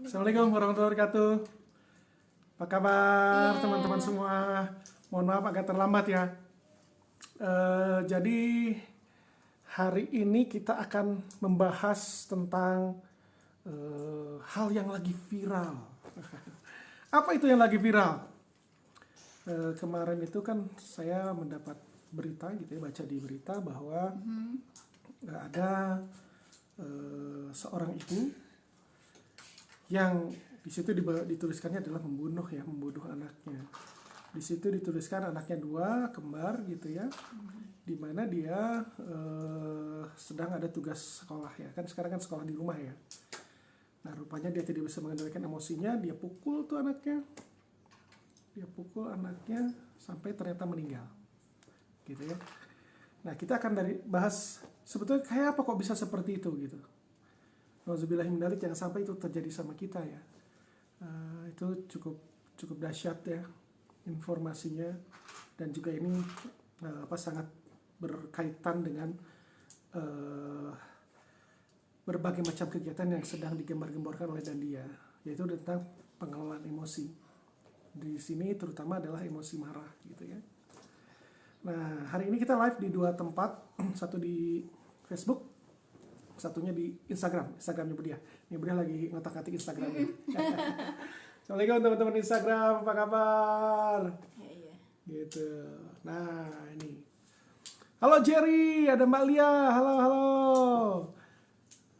Assalamualaikum warahmatullahi wabarakatuh. Apa kabar Iya. teman-teman semua? Mohon maaf agak terlambat ya. Jadi hari ini kita akan membahas tentang hal yang lagi viral. Apa itu yang lagi viral? Kemarin itu kan saya mendapat berita gitu ya, baca di berita bahwa ada seorang ibu yang di situ dituliskannya adalah membunuh anaknya. Di situ dituliskan anaknya 2 kembar gitu ya, di mana dia sedang ada tugas sekolah ya, kan sekarang kan sekolah di rumah ya. Nah rupanya dia tidak bisa mengendalikan emosinya, dia pukul anaknya sampai ternyata meninggal, gitu ya. Nah kita akan bahas sebetulnya kayak apa kok bisa seperti itu gitu. Nauzubillahimindzalik, jangan sampai itu terjadi sama kita ya. Itu cukup dahsyat ya informasinya, dan juga ini sangat berkaitan dengan berbagai macam kegiatan yang sedang digembar-gemborkan oleh Dandia, yaitu tentang pengelolaan emosi. Di sini terutama adalah emosi marah gitu ya. Nah hari ini kita live di 2 tempat, satu di Facebook, satunya di Instagramnya Budia. Ini Budia lagi ngotak-ngatik Instagramnya. Assalamualaikum teman-teman Instagram, apa kabar? Iya. Gitu. Nah ini. Halo Jerry, ada Mbak Lia. Halo.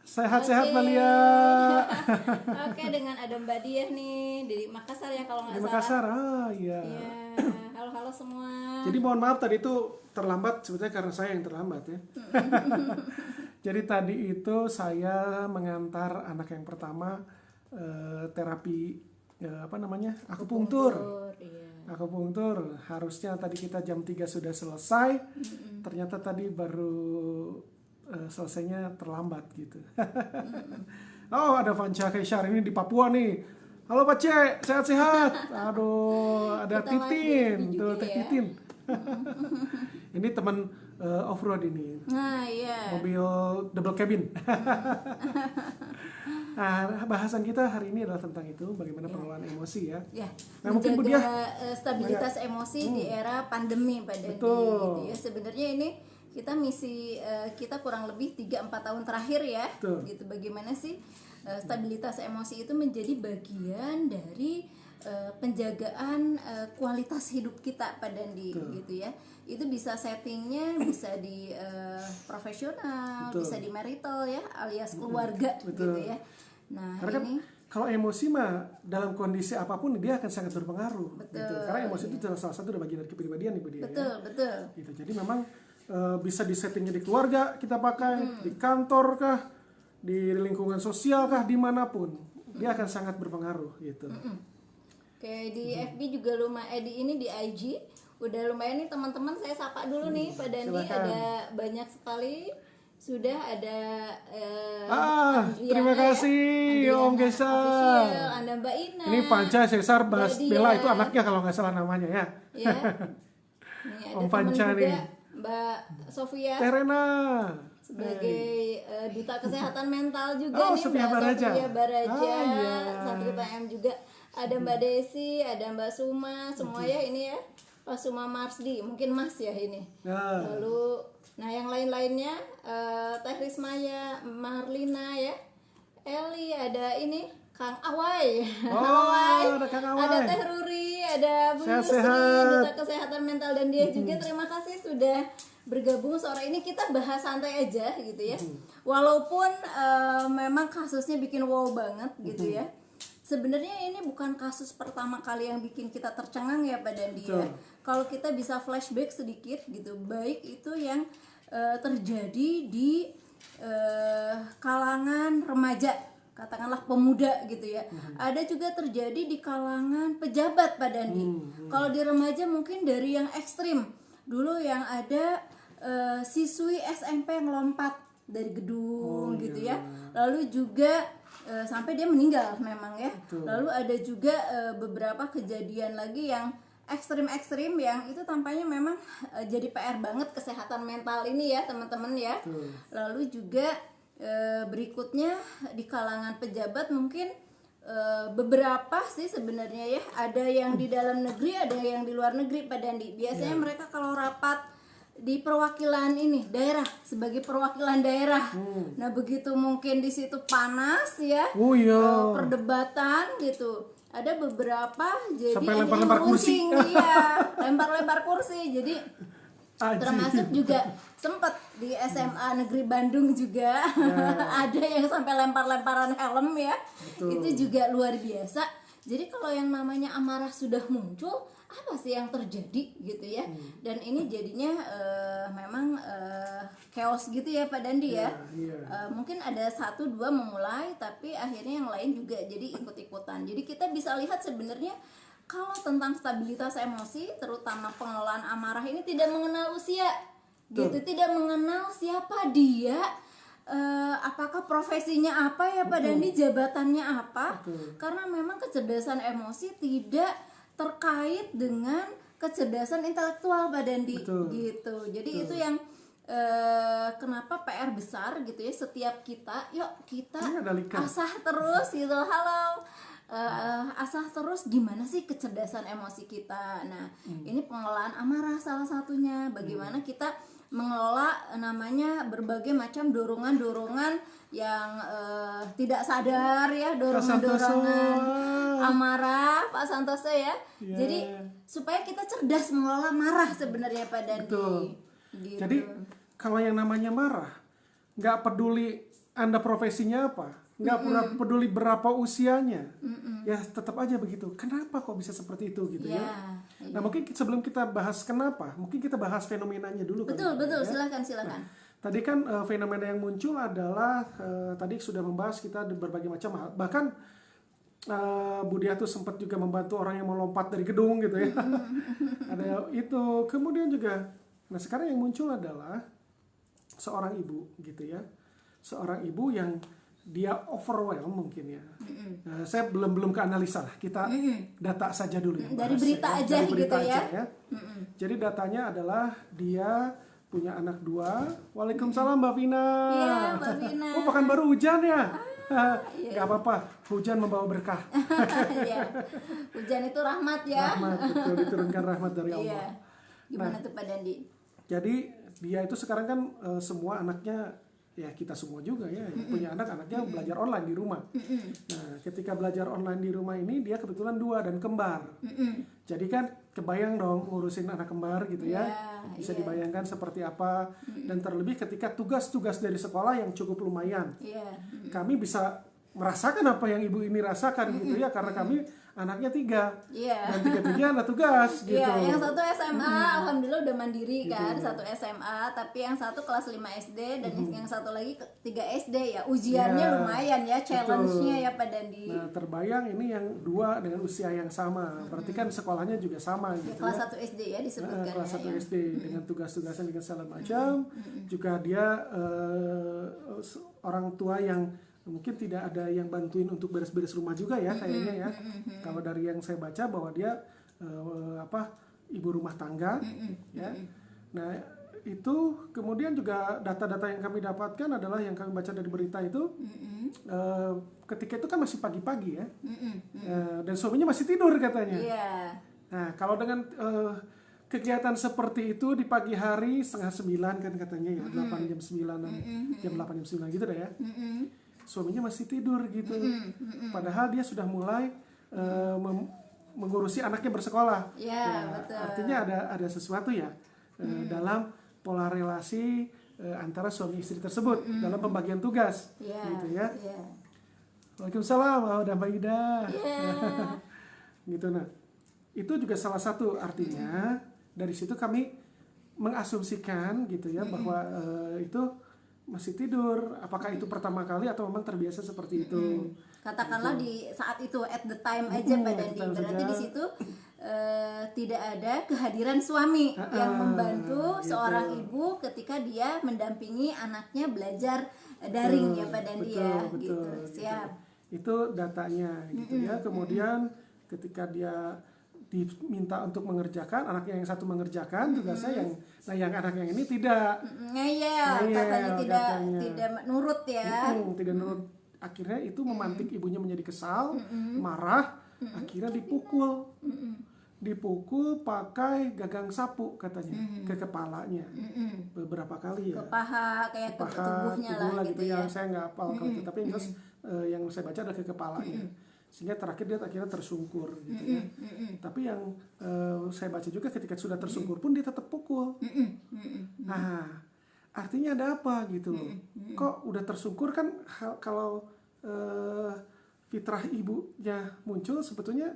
Sehat-sehat Mbak Lia. Oke, dengan ada Mbak Diah nih dari Makassar ya kalau nggak Di salah. Makassar, iya. Iya. Halo semua. Jadi mohon maaf tadi itu terlambat, sebetulnya karena saya yang terlambat ya. Jadi tadi itu saya mengantar anak yang pertama terapi akupunktur. Iya. Akupunktur. Harusnya tadi kita jam 3 sudah selesai. Ternyata tadi baru selesainya terlambat gitu. Oh, ada Vanca Kaisar ini di Papua nih. Halo Pak Cek, sehat-sehat. Aduh, ada Kita Titin, lagi tuh juga Teh ya. Titin. Ini teman off-road ini. Nah, iya. Mobil double cabin. Nah, bahasan kita hari ini adalah tentang itu, bagaimana pengelolaan emosi ya. Ya, Nah, mungkin menjaga Budiah stabilitas emosi di era pandemi Pak Dandi, Betul. gitu ya. Sebenarnya ini kita misi kita kurang lebih 3-4 tahun terakhir ya. Betul. Gitu, bagaimana sih stabilitas emosi itu menjadi bagian dari penjagaan kualitas hidup kita Pak Dandi. Betul. Gitu ya. Itu bisa settingnya bisa di profesional, Betul. bisa di marital ya, alias keluarga. Betul. Gitu ya. Nah, Karena kan ini kalau emosi mah dalam kondisi apapun dia akan sangat berpengaruh. Betul, Gitu. Karena emosi itu salah satu bagian dari kepribadian nih Bu Dia, betul. ya. Gitu. Jadi memang bisa disettingnya di keluarga kita pakai, di kantor kah, di lingkungan sosial kah, dimanapun dia akan sangat berpengaruh gitu. Kayak di FB juga lumayan, di IG udah lumayan nih teman-teman, saya sapa dulu nih Pak Dandi. Silakan. Ada banyak sekali, sudah ada terima kasih Om Gesar. Anda Mbak Ina, Ini Panca Cesar Mbak Bella Dian. itu anaknya kalau nggak salah namanya ya. ya. Nih, ada Om teman Panca juga, nih. Mbak Sofia Terena. sebagai duta kesehatan mental juga Oh, nih, Sofia Mbak Baraja. Sofia Baraja, Iya. Satria PM juga, ada Mbak Desi, ada Mbak Suma, semua ya ini ya, Pak Suma Marsdi, mungkin Mas ya ini. Nah, Lalu, nah yang lain-lainnya, Teh Rismaya, Marlina ya, Eli, ada ini Kang Awai, Oh, ada Kang Awai. ada Teh Ruri, ada Bu Yusri, Sehat-sehat. duta kesehatan mental, dan dia juga terima kasih sudah bergabung sore ini. Kita bahas santai aja gitu ya, walaupun memang kasusnya bikin wow banget gitu ya. Sebenarnya ini bukan kasus pertama kali yang bikin kita tercengang ya Pak Dandi ya. Betul. Kalau kita bisa flashback sedikit gitu, baik itu yang terjadi di kalangan remaja, katakanlah pemuda gitu ya. Ada juga terjadi di kalangan pejabat Pak Dandi. Kalau di remaja mungkin dari yang ekstrim. Dulu yang ada siswi SMP yang lompat dari gedung gitu ya. Lalu juga sampai dia meninggal memang ya. Betul. Lalu ada juga beberapa kejadian lagi yang ekstrim-ekstrim yang itu tampaknya memang jadi PR banget kesehatan mental ini ya teman-teman ya. Betul. Lalu juga berikutnya di kalangan pejabat mungkin beberapa sih sebenarnya ya, ada yang di dalam negeri, ada yang di luar negeri Pak Dandi. Biasanya mereka kalau rapat di perwakilan ini daerah, sebagai perwakilan daerah. Nah begitu mungkin di situ panas ya, Oh iya. perdebatan gitu. Ada beberapa jadi Sampai ada yang lempar-lempar kursi. runcing, iya, lempar-lempar kursi. Jadi Aji. termasuk juga sempat di SMA Negeri Bandung juga ada yang sampai lempar-lemparan helm ya. Betul. Itu juga luar biasa. Jadi kalau yang namanya amarah sudah muncul, apa sih yang terjadi gitu ya? Dan ini jadinya memang chaos gitu ya Pak Dandi ya. Iya. Mungkin ada 1-2 memulai, tapi akhirnya yang lain juga jadi ikut-ikutan. Jadi kita bisa lihat sebenarnya kalau tentang stabilitas emosi, terutama pengelolaan amarah ini tidak mengenal usia, gitu, tidak mengenal siapa dia, apakah profesinya apa ya Pak Dandi, jabatannya apa, karena memang kecerdasan emosi tidak terkait dengan kecerdasan intelektual Pak Dandi, gitu. Jadi itu yang kenapa PR besar gitu ya, setiap kita, yuk kita asah terus gitu, halo. Asah terus gimana sih kecerdasan emosi kita. Nah ini pengelolaan amarah salah satunya, bagaimana kita mengelola namanya berbagai macam dorongan-dorongan yang tidak sadar ya, dorongan-dorongan amarah Pak Santoso ya. Jadi supaya kita cerdas mengelola marah sebenarnya Pak Dandi. Gitu. Jadi kalau yang namanya marah, nggak peduli Anda profesinya apa, nggak peduli berapa usianya, ya tetap aja begitu. Kenapa kok bisa seperti itu gitu ya? Nah mungkin sebelum kita bahas kenapa, mungkin kita bahas fenomenanya dulu. Betul, ya? silakan. Nah, tadi kan fenomena yang muncul adalah tadi sudah membahas kita berbagai macam hal. Bahkan Budia tuh sempat juga membantu orang yang melompat dari gedung gitu ya. Ada itu. Kemudian juga, nah sekarang yang muncul adalah seorang ibu gitu ya. Seorang ibu yang dia overwhelm mungkin ya. Saya belum ke analisa lah. Kita data saja dulu ya. Dari berita ya. aja Dari berita gitu aja, ya. Jadi datanya adalah dia punya anak 2. Waalaikumsalam Mbak Vina. Iya Mbak Vina. Oh Pekanbaru hujan ya? Gak apa-apa, hujan membawa berkah. Iya. Hujan itu rahmat ya. Rahmat, betul, diturunkan rahmat dari Allah. Iya. Gimana tuh Pak Dandi? Jadi dia itu sekarang kan semua anaknya, ya kita semua juga ya, yang punya anaknya belajar online di rumah. Nah ketika belajar online di rumah ini dia kebetulan 2 dan kembar. Jadi kan kebayang dong ngurusin anak kembar gitu ya. Bisa dibayangkan seperti apa. Dan terlebih ketika tugas-tugas dari sekolah yang cukup lumayan. Kami bisa merasakan apa yang ibu ini rasakan gitu ya, karena kami anaknya 3 dan 3-3 ada tugas gitu. Iya, yang satu SMA alhamdulillah udah mandiri kan, satu SMA, tapi yang satu kelas 5 SD dan yang satu lagi 3 SD ya. Ujiannya lumayan ya, challenge-nya ya Pak Dandi. Nah, terbayang ini yang 2 dengan usia yang sama. Berarti kan sekolahnya juga sama gitu kelas ya. 1 SD ya disebutkan. Kelas 1 SD dengan tugas-tugasnya dengan segala macam. Juga dia orang tua yang mungkin tidak ada yang bantuin untuk beres-beres rumah juga ya kayaknya ya. Kalau dari yang saya baca bahwa dia ibu rumah tangga ya. Nah, itu kemudian juga data-data yang kami dapatkan adalah yang kami baca dari berita itu ketika itu kan masih pagi-pagi ya. Dan suaminya masih tidur katanya. Nah, kalau dengan kegiatan seperti itu di pagi hari 8:30 kan katanya ya, 8 jam 9-an, jam 8 jam 9 gitu deh ya. Suaminya masih tidur gitu. Padahal dia sudah mulai mengurusi anaknya bersekolah. Betul. Artinya ada sesuatu ya dalam pola relasi antara suami istri tersebut dalam pembagian tugas, gitu ya. Waalaikumsalam, udah Mbak Ida. Gitu. Nah, itu juga salah satu artinya dari situ kami mengasumsikan gitu ya bahwa itu masih tidur. Apakah itu pertama kali atau memang terbiasa seperti itu? Katakanlah di saat itu at the time aja Pak Dandi. Berarti di situ tidak ada kehadiran suami yang membantu seorang ibu ketika dia mendampingi anaknya belajar daring ya Pak Dandi ya. Gitu. Siap. Itu datanya gitu ya. Kemudian ketika dia diminta untuk mengerjakan, anaknya yang satu mengerjakan tugasnya yang anak yang ini tidak ngeyel, katanya tidak nurut ya. Tidak nurut akhirnya itu memantik ibunya menjadi kesal, marah, akhirnya dipukul pakai gagang sapu katanya ke kepalanya beberapa kali ya, ke paha kayak ke tubuhnya tubuh lah gitu gitu ya. yang saya nggak hafal kalau itu, tapi yang jelas yang saya baca adalah ke kepalanya, sehingga terakhir dia akhirnya tersungkur gitu ya. Tapi yang saya baca juga ketika sudah tersungkur pun dia tetap pukul. Nah, artinya ada apa gitu loh? Kok udah tersungkur kan kalau fitrah ibunya muncul sebetulnya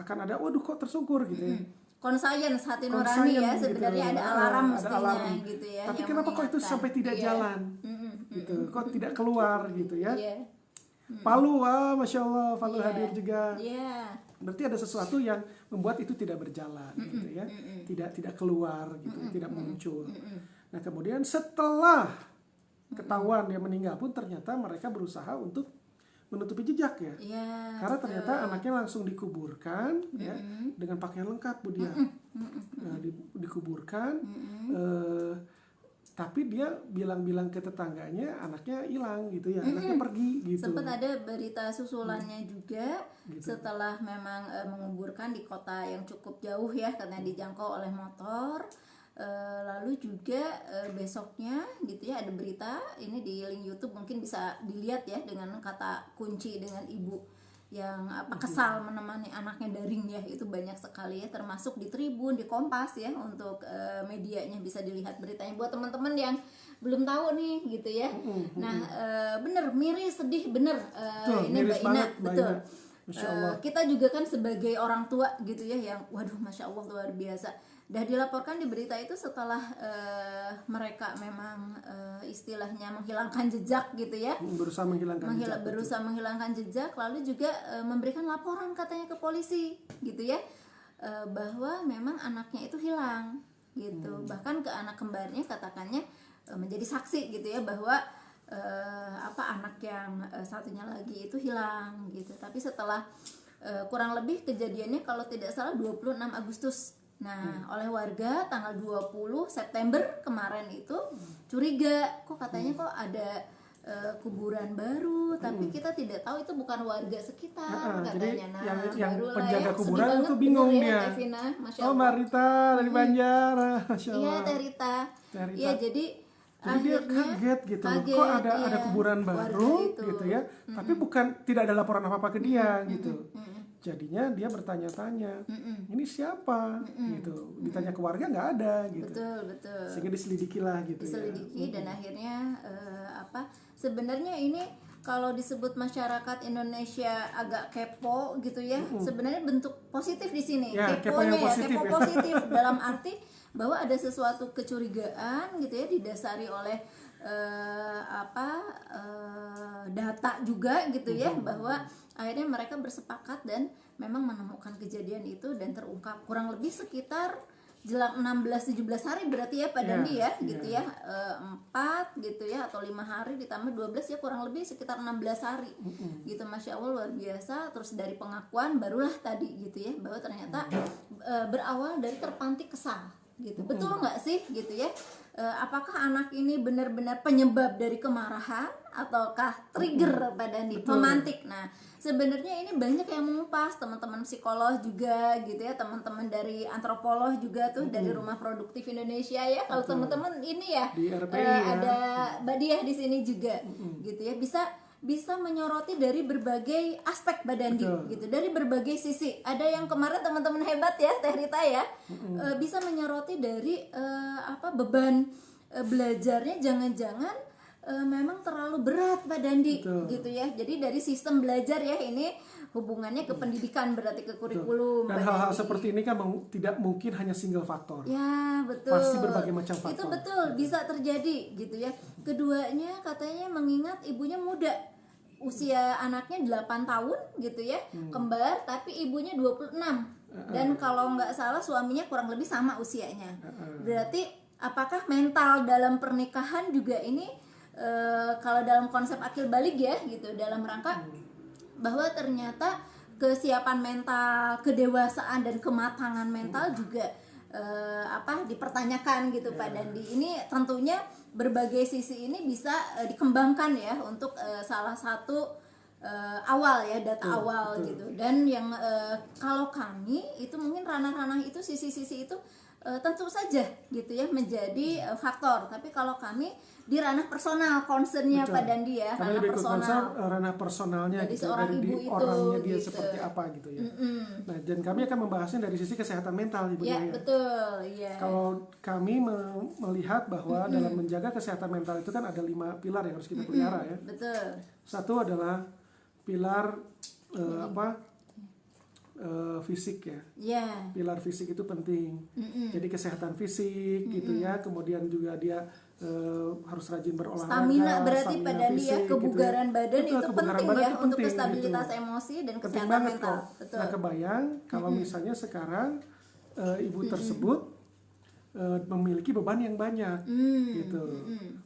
akan ada, waduh kok tersungkur gitu ya. Conscience, hati nurani ya sebenarnya gitu. ada alarm Ada mestinya alarm. gitu ya. Tapi yang kenapa kok itu mengingatkan. sampai tidak Iya. jalan? Gitu. Kok tidak keluar gitu ya? Iya. Palu, masya Allah, Palu Iya. hadir juga. Iya. Berarti ada sesuatu yang membuat itu tidak berjalan gitu ya. Tidak keluar gitu, tidak muncul. Nah, kemudian setelah ketahuan dia meninggal pun ternyata mereka berusaha untuk menutupi jejak ya. Iya. Karena ternyata anaknya langsung dikuburkan ya dengan pakaian lengkap Bu Dia. Nah, dikuburkan tapi dia bilang-bilang ke tetangganya anaknya hilang gitu ya, anaknya pergi gitu. Sempat ada berita susulannya juga Gitu. setelah memang menguburkan di kota yang cukup jauh ya karena dijangkau oleh motor. Lalu juga besoknya gitu ya ada berita ini di link YouTube, mungkin bisa dilihat ya dengan kata kunci dengan ibu yang kesal menemani anaknya daring ya, itu banyak sekali ya, termasuk di Tribun, di Kompas ya untuk medianya bisa dilihat beritanya buat teman-teman yang belum tahu nih gitu ya. Nah bener miris, sedih bener ini miris Mbak Ina banget, Mbak betul. Ina. Masya Allah. Kita juga kan sebagai orang tua gitu ya yang waduh masya Allah luar biasa. Dah dilaporkan di berita itu setelah mereka memang istilahnya menghilangkan jejak gitu ya. Berusaha menghilangkan jejak. Berusaha menghilangkan jejak, lalu juga memberikan laporan katanya ke polisi gitu ya, bahwa memang anaknya itu hilang gitu. Bahkan ke anak kembarnya katakannya menjadi saksi gitu ya bahwa anak yang satunya lagi itu hilang gitu. Tapi setelah kurang lebih kejadiannya kalau tidak salah 26 Agustus. Nah, oleh warga tanggal 20 September kemarin itu curiga, kok katanya kok ada kuburan baru, tapi kita tidak tahu itu bukan warga sekitar jadi katanya. Nah, yang barulah penjaga ya, kuburan sedih itu banget, bingung bener dia. ya, Evina, Masya Oh, Allah. Mbak Rita dari Banjar, Masya Iya, Allah. Teh Rita. Teh Rita. Iya, jadi dia akhirnya kaget gitu, kaget, kok ada iya, kuburan warga baru itu. gitu ya, tapi tidak ada laporan apa-apa ke dia gitu. Jadinya dia bertanya-tanya, ini siapa gitu, ditanya ke warga nggak ada gitu. Betul. Sehingga diselidiki lah gitu Diselidiki ya. dan akhirnya sebenarnya ini kalau disebut masyarakat Indonesia agak kepo gitu ya, sebenarnya bentuk positif di sini. Ya, kepo Keponya yang positif kepo ya. positif dalam arti bahwa ada sesuatu kecurigaan gitu ya, didasari oleh data juga gitu ya, bahwa akhirnya mereka bersepakat dan memang menemukan kejadian itu dan terungkap kurang lebih sekitar jelang 16-17 hari berarti ya Pak Dandi ya gitu ya, 4 gitu ya atau 5 hari ditambah 12 ya kurang lebih sekitar 16 hari gitu. Masya Allah luar biasa. Terus dari pengakuan barulah tadi gitu ya bahwa ternyata berawal dari terpantik kesal gitu. Betul nggak sih gitu ya, apakah anak ini benar-benar penyebab dari kemarahan ataukah trigger Pak Dandi, pemantik. Nah sebenarnya ini banyak yang mengupas, teman-teman psikolog juga gitu ya, teman-teman dari antropolog juga tuh dari Rumah Produktif Indonesia ya. Kalau teman-teman ini ya Di RPI ada Mbak Diah di sini juga gitu ya, bisa menyoroti dari berbagai aspek Mbak Dandi gitu, dari berbagai sisi. Ada yang kemarin teman-teman hebat ya Teh Rita ya, bisa menyoroti dari beban belajarnya jangan-jangan memang terlalu berat Pak Dandi gitu ya. Jadi dari sistem belajar ya, ini hubungannya ke pendidikan berarti ke kurikulum. Dan Pak hal-hal Dandi. seperti ini kan tidak mungkin hanya single faktor. Ya betul. Pasti berbagai macam faktor. Itu betul bisa terjadi gitu ya. Keduanya katanya mengingat ibunya muda, usia anaknya 8 tahun gitu ya, kembar tapi ibunya 26. Dan kalau nggak salah suaminya kurang lebih sama usianya. Berarti apakah mental dalam pernikahan juga ini kalau dalam konsep akil balik ya gitu, dalam rangka bahwa ternyata kesiapan mental, kedewasaan dan kematangan mental juga dipertanyakan gitu Pak Dandi. Ini tentunya berbagai sisi ini bisa dikembangkan ya untuk salah satu awal ya, data awal gitu. Dan yang kalau kami itu mungkin ranah-ranah itu, sisi-sisi itu tentu saja gitu ya menjadi faktor. Tapi kalau kami di ranah personal, concernnya Pak Dandi ya, karena ranah lebih personal. ranah personalnya Dari gitu, seorang dari ibu di itu, orangnya dia gitu. seperti apa gitu ya. Nah, dan kami akan membahasnya dari sisi kesehatan mental Ibu Ya, Yaya. betul, ya. Kalau kami melihat bahwa dalam menjaga kesehatan mental itu kan ada 5 pilar yang harus kita pelihara ya. Betul. Satu adalah pilar fisik ya. Ya. Pilar fisik itu penting. Jadi kesehatan fisik gitu ya. Kemudian juga dia harus rajin berolahraga. Stamina berarti Pak Dandi ya, kebugaran gitu badan Betul, itu kebugaran penting badan ya itu untuk penting, stabilitas gitu. emosi dan Penting kesehatan banget mental. kok. Betul. Nah, kebayang kalau misalnya sekarang ibu tersebut memiliki beban yang banyak gitu.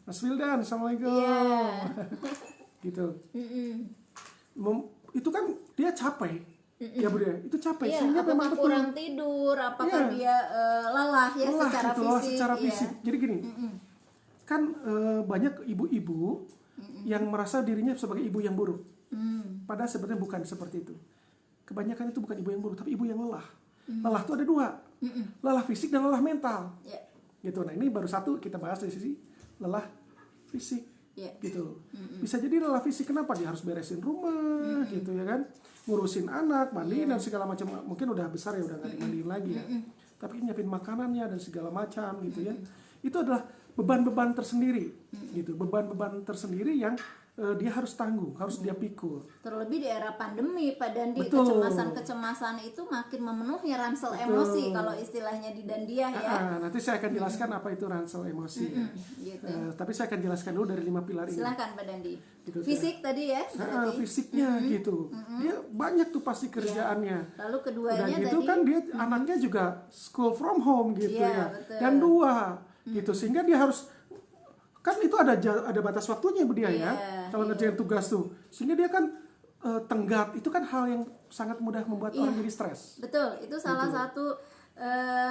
Mas Wildan, assalamualaikum. Gitu. Itu kan dia capek. Ya Bu Dea, itu capek sehingga apakah memang betul kurang tidur, apakah dia lelah ya lelah secara gitu, fisik. secara fisik. Jadi gini, kan banyak ibu-ibu yang merasa dirinya sebagai ibu yang buruk. Padahal sebenarnya bukan seperti itu. Kebanyakan itu bukan ibu yang buruk, tapi ibu yang lelah. Lelah itu ada 2, lelah fisik dan lelah mental. Gitu. Nah, ini baru satu kita bahas dari sisi lelah fisik. Gitu. Bisa jadi lelah fisik, kenapa? Dia harus beresin rumah, gitu ya kan, ngurusin anak, mandiin dan segala macam. Mungkin udah besar ya, udah nggak dimandiin lagi ya. Tapi nyiapin makanannya dan segala macam gitu ya. Itu adalah beban-beban tersendiri, gitu. Beban-beban tersendiri yang dia harus tanggung, harus dia pikul. Terlebih di era pandemi Pak Dandi, Betul. kecemasan itu makin memenuhi ransel emosi kalau istilahnya di Dandiah ya. Nanti saya akan jelaskan apa itu ransel emosi ya. Gitu. Tapi saya akan jelaskan dulu dari 5 pilar ini. Silahkan Pak Dandi. Gitu, Fisik tadi ya. Fisiknya gitu. Dia banyak tuh pasti kerjaannya. Lalu Udah keduanya gitu tadi kan dia anaknya juga school from home gitu Iya, ya. betul. Dan 2 gitu, sehingga dia harus, kan itu ada batas waktunya Bu Dia ya. Kalau ngerjain tugas tuh. Sehingga dia kan tenggat, itu kan hal yang sangat mudah membuat orang jadi stres. Betul, itu salah satu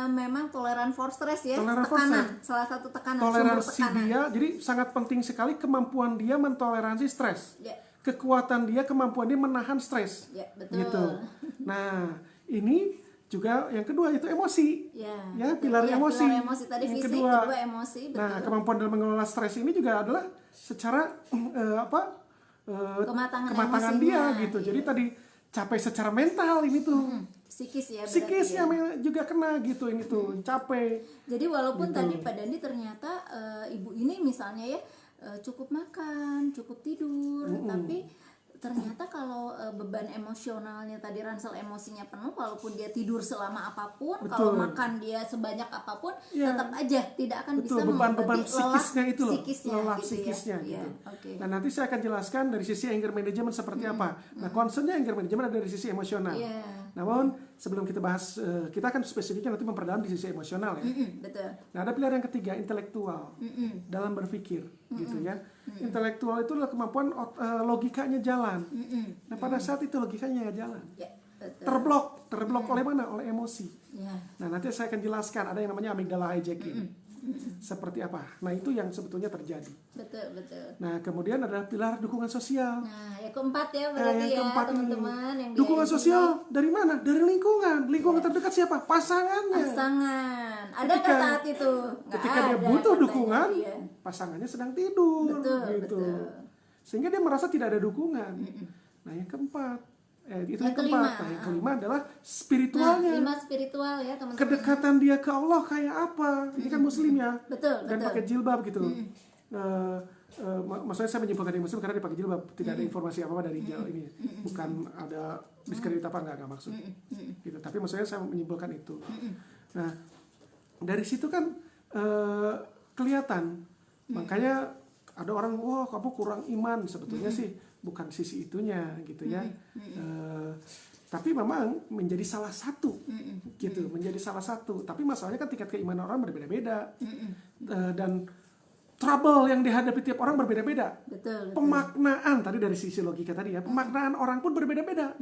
memang toleran for stress ya. Toleran for tekanan, salah satu tekanan, Toleransi sumber tekanan. dia, jadi sangat penting sekali kemampuan dia mentoleransi stres. Ya. Kekuatan dia, kemampuan dia menahan stres. Ya, betul. Gitu. Nah, ini juga yang kedua itu emosi. Ya, pilar emosi. Pilar emosi tadi, yang fisik, kedua emosi, betul. Nah, kemampuan dalam mengelola stres ini juga adalah secara kematangan dia gitu. Jadi tadi capek secara mental ini tuh. Psikis ya. Psikisnya juga kena gitu ini tuh, capek. Jadi walaupun tadi Pak Dandi ternyata ibu ini misalnya ya cukup makan, cukup tidur, tapi ternyata kalau beban emosionalnya tadi, ransel emosinya penuh, walaupun dia tidur selama apapun, kalau makan dia sebanyak apapun, tetap aja tidak akan bisa beban-beban mengobati psikisnya itu loh, lelah gitu psikisnya ya. gitu. Okay. Nah, nanti saya akan jelaskan dari sisi anger management seperti apa. Nah, concernnya anger management ada dari sisi emosional. Namun sebelum kita bahas, kita akan spesifiknya nanti memperdalam di sisi emosional ya. Betul. Nah, ada pilar yang ketiga, intelektual dalam berpikir gitu ya. Intelektual itu adalah kemampuan logikanya jalan. Nah, pada saat itu logikanya nggak jalan. Terblok oleh mana? Oleh emosi. Nah, nanti saya akan jelaskan ada yang namanya amygdala hijacking. Seperti apa? Nah, itu yang sebetulnya terjadi. Betul. Nah, kemudian ada pilar dukungan sosial. Nah, yang keempat ya berarti yang keempat teman-teman. Yang dukungan sosial dari mana? Dari lingkungan. Lingkungan terdekat siapa? Pasangannya. Pasangan. Ada nggak saat itu? Ketika dia butuh dukungan, pasangannya sedang tidur. Betul. Sehingga dia merasa tidak ada dukungan. Nah, yang keempat. Itu yang keempat. Nah, yang kelima adalah spiritualnya. Kelima spiritual ya teman-teman. Kedekatan dia ke Allah kayak apa? Ini kan muslim ya. Betul. Dan pakai jilbab gitu. Maksudnya saya menyimpulkan dia muslim karena dia pakai jilbab. Tidak ada informasi apa-apa dari jilbab ini. Bukan ada diskredit apa enggak maksud. Gitu. Tapi maksudnya saya menyimpulkan itu. Nah, dari situ kan kelihatan. Makanya ada orang, wah kamu kurang iman. Sebetulnya sih bukan sisi itunya gitu ya. Tapi memang menjadi salah satu gitu, menjadi salah satu. Tapi masalahnya kan tingkat keimanan orang berbeda-beda. Dan trouble yang dihadapi tiap orang berbeda-beda. Betul. Pemaknaan tadi dari sisi logika tadi ya, pemaknaan orang pun berbeda-beda.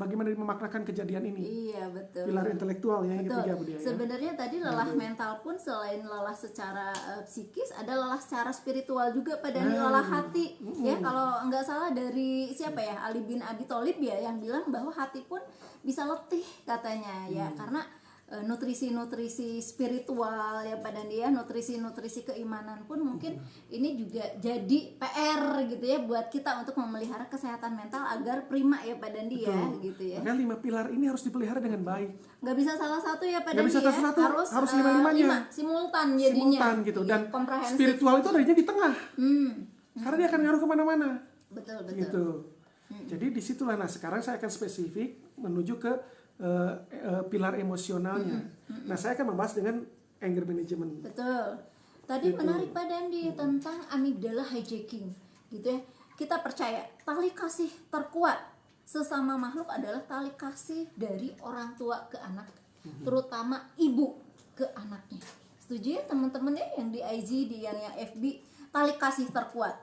bagaimana dia memaknakan kejadian ini. Iya, betul. Pilar intelektual yang Betul. ketiga, Bu Dia, ya. Sebenarnya tadi lelah mental pun selain lelah secara psikis, ada lelah secara spiritual juga pada lelah hati. Ya, kalau nggak salah dari siapa ya, Ali bin Abi Thalib ya, yang bilang bahwa hati pun bisa letih katanya ya, karena nutrisi-nutrisi spiritual ya pada dia, nutrisi-nutrisi keimanan pun mungkin ini juga jadi PR gitu ya buat kita untuk memelihara kesehatan mental agar prima ya pada dia gitu ya. Makanya 5 pilar ini harus dipelihara dengan baik. Nggak bisa salah satu ya pada Nggak bisa dia, salah satu, harus 5-5-nya. 5 simultan jadinya. Simultan gitu. Dan komprehensif. spiritual itu adanya di tengah. Karena dia akan ngaruh kemana-mana. Betul. Gitu. Jadi disitulah, nah sekarang saya akan spesifik menuju ke pilar emosionalnya. Nah saya akan membahas dengan anger management. Betul. Tadi menarik Pak Dandi tentang amigdala hijacking, gitu ya. Kita percaya tali kasih terkuat sesama makhluk adalah tali kasih dari orang tua ke anak, terutama ibu ke anaknya. Setuju ya teman-teman ya, yang di IG, di yang FB, tali kasih terkuat.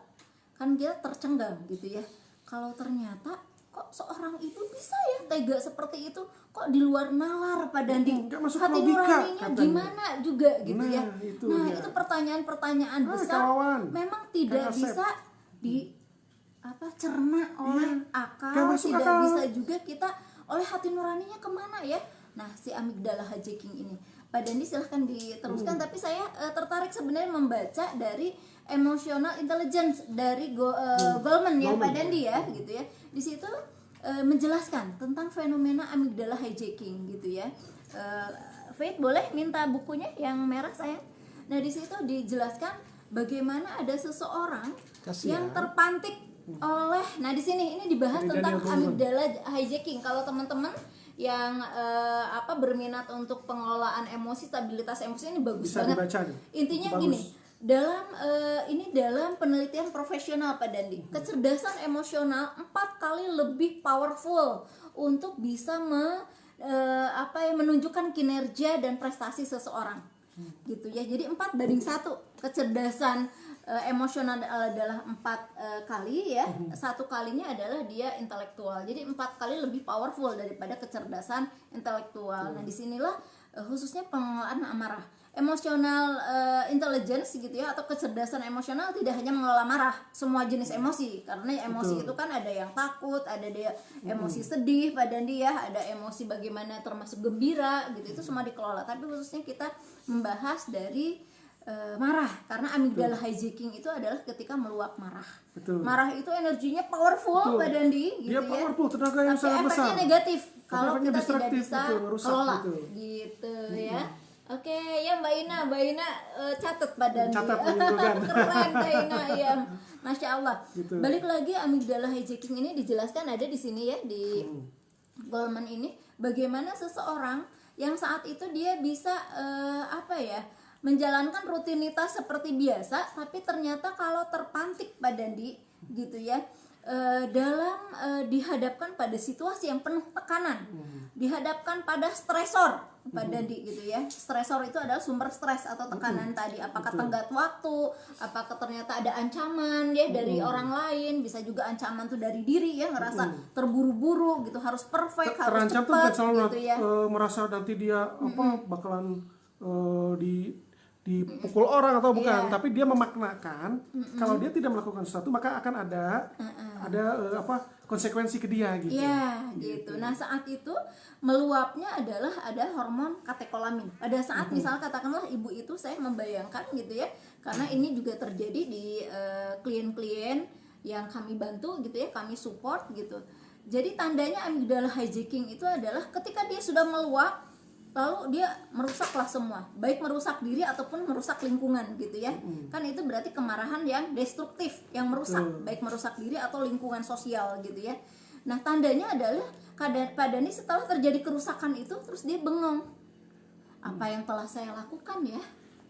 Kan dia tercengang gitu ya. Kalau ternyata kok seorang ibu bisa ya tega seperti itu, kok di luar nalar Pak Dandi, Nggak masuk hati logika, nuraninya katanya. gimana juga gitu ya. Itu Nah dia. itu pertanyaan-pertanyaan besar kawan. memang tidak Kang Asep. bisa cerna oleh akal, Nggak masuk tidak akal. bisa juga kita oleh hati nuraninya kemana ya. Nah si amigdala hijacking ini Pak Dandi silahkan diteruskan, tapi saya tertarik sebenarnya membaca dari emotional intelligence dari Goleman ya Pak Dandi ya gitu ya. Di situ menjelaskan tentang fenomena amigdala hijacking gitu ya. Faith boleh minta bukunya yang merah sayang. Nah di situ dijelaskan bagaimana ada seseorang Kasih yang ya. terpantik oleh, nah di sini ini dibahas Dari tentang Daniel Goleman. amigdala hijacking. Kalau teman-teman yang berminat untuk pengelolaan emosi, stabilitas emosi, ini bagus Bisa banget. dibaca nih. Intinya Bagus. gini, dalam penelitian profesional Pak Dandi, kecerdasan emosional 4 kali lebih powerful untuk bisa menunjukkan kinerja dan prestasi seseorang. Gitu ya. Jadi 4:1 kecerdasan emosional adalah 4 kali ya. 1 kalinya adalah dia intelektual. Jadi 4 kali lebih powerful daripada kecerdasan intelektual. Nah, disinilah khususnya pengelolaan amarah. Emotional intelligence gitu ya, atau kecerdasan emosional tidak hanya mengelola marah, semua jenis emosi. Karena emosi itu kan ada yang takut, ada dia emosi sedih pada dia, ada emosi bagaimana termasuk gembira gitu. Itu semua dikelola. Tapi khususnya kita membahas dari marah, karena amigdala hijacking itu adalah ketika meluap marah. Betul. Marah itu energinya powerful Pak Dandi gitu Dia ya. powerful, tenaga yang Tapi sangat efeknya besar. negatif Tapi kalau efeknya kita tidak destruktif, bisa betul, ngerusak, kelola betul. gitu ya. Oke ya Mbak Ina catat Pak Dandi. Catat, menyimpulkan. Keren Mbak Ina ya. Masya Allah. Gitu. Balik lagi amigdala hijacking ini dijelaskan ada di sini ya di Goleman ini, bagaimana seseorang yang saat itu dia bisa menjalankan rutinitas seperti biasa, tapi ternyata kalau terpantik Pak Dandi gitu ya, dihadapkan pada situasi yang penuh tekanan, dihadapkan pada stresor Pak Dandi gitu ya. Stresor itu adalah sumber stres atau tekanan tadi, apakah tenggat waktu, apakah ternyata ada ancaman ya dari orang lain, bisa juga ancaman tuh dari diri ya, ngerasa terburu-buru gitu, harus perfect, harus Terancam tuh cepat bukan selalu gitu ya. merasa nanti dia bakalan dipukul orang atau bukan, Iya. tapi dia memaknakan kalau dia tidak melakukan sesuatu maka akan ada konsekuensi ke dia gitu. Iya gitu. Nah saat itu meluapnya adalah ada hormon katekolamin. Pada saat misal katakanlah ibu itu, saya membayangkan gitu ya, karena ini juga terjadi di klien-klien yang kami bantu gitu ya, kami support gitu. Jadi tandanya amigdala hijacking itu adalah ketika dia sudah meluap, lalu dia merusaklah semua, baik merusak diri ataupun merusak lingkungan gitu ya. Kan itu berarti kemarahan yang destruktif, yang merusak, baik merusak diri atau lingkungan sosial gitu ya. Nah tandanya adalah Pak Dani setelah terjadi kerusakan itu, terus dia bengong, apa yang telah saya lakukan ya.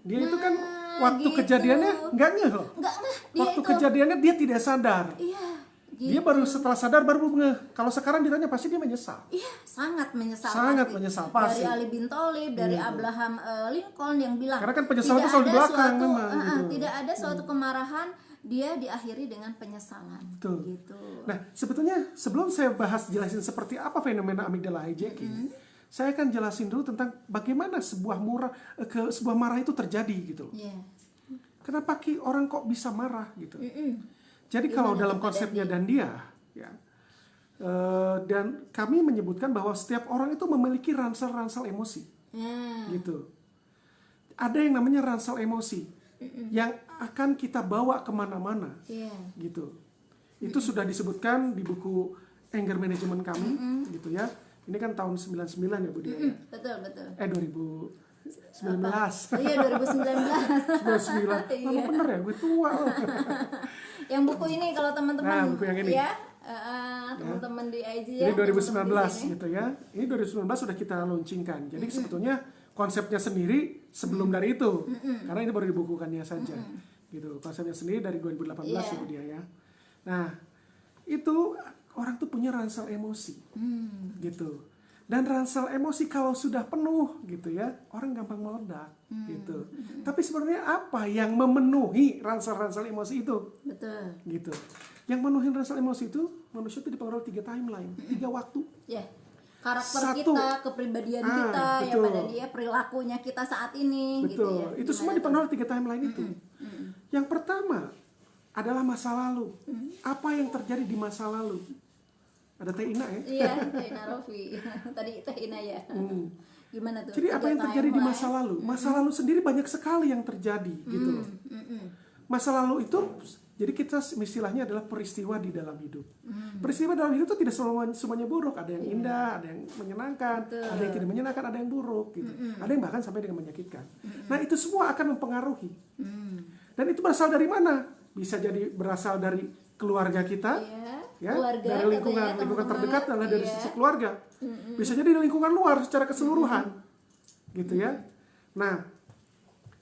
Dia itu kan waktu gitu. kejadiannya nggak ngeh loh. Nggak ngeh dia Waktu itu. kejadiannya dia tidak sadar. Iya. Dia baru setelah sadar baru ngeh. Kalau sekarang ditanya pasti dia menyesal. Iya, sangat menyesal. Sangat pasti. menyesal, pasti. Dari Ali bin Thalib, dari Abraham Lincoln yang bilang. Karena kan penyesalan itu selalu di belakang memang, gitu. Tidak ada suatu kemarahan dia diakhiri dengan penyesalan. Betul. Gitu. Nah, sebetulnya sebelum saya jelasin seperti apa fenomena amigdala hijacking, saya akan jelasin dulu tentang bagaimana sebuah marah itu terjadi gitu. Yeah. Kenapa orang kok bisa marah gitu? Jadi kalau dalam konsepnya Dandia, ya, dan kami menyebutkan bahwa setiap orang itu memiliki ransel-ransel emosi, gitu. Ada yang namanya ransel emosi yang akan kita bawa kemana-mana, gitu. Itu sudah disebutkan di buku Anger Management kami, gitu ya. Ini kan tahun 99 ya Bu Dia. Betul. 2019. Iya 2019. 99. Lama bener ya, gue tua loh. Yang buku ini kalau teman-teman buku yang ini. ya, teman-teman di IG ya. Jadi 2019 gitu ya. Ini 2019 sudah kita launchingkan. Jadi sebetulnya konsepnya sendiri sebelum dari itu. Karena ini baru dibukukannya saja. Gitu. Konsepnya sendiri dari 2018 ya Bu Dia ya. Nah, itu orang tuh punya ransel emosi. Gitu. Dan ransel emosi kalau sudah penuh gitu ya, orang gampang meledak gitu. Tapi sebenarnya apa yang memenuhi ransel-ransel emosi itu? Betul. Gitu. Yang memenuhi ransel emosi itu, manusia itu dipengaruhi 3 timeline, 3 waktu. Ya. Karakter Satu. kita, kepribadian kita, ya betul. pada dia perilakunya kita saat ini Betul. gitu ya. Itu semua dipengaruhi 3 timeline itu. Yang pertama adalah masa lalu. Apa yang terjadi di masa lalu? Ada Teh Ina ya? Iya, Teh Ina Rofi. Tadi Teh Ina ya. Gimana tuh? Jadi apa yang terjadi di masa lalu? Masa lalu sendiri banyak sekali yang terjadi gitu loh. Masa lalu itu, jadi kita istilahnya adalah peristiwa di dalam hidup. Peristiwa dalam hidup itu tidak semuanya buruk. Ada yang indah, ada yang menyenangkan, ada yang tidak menyenangkan, ada yang buruk gitu. Ada yang bahkan sampai dengan menyakitkan. Nah itu semua akan mempengaruhi. Dan itu berasal dari mana? Bisa jadi berasal dari keluarga kita. Ya, keluarga, dari lingkungan terdekat adalah dari sisi keluarga. Bisa jadi di lingkungan luar secara keseluruhan, gitu ya. Nah,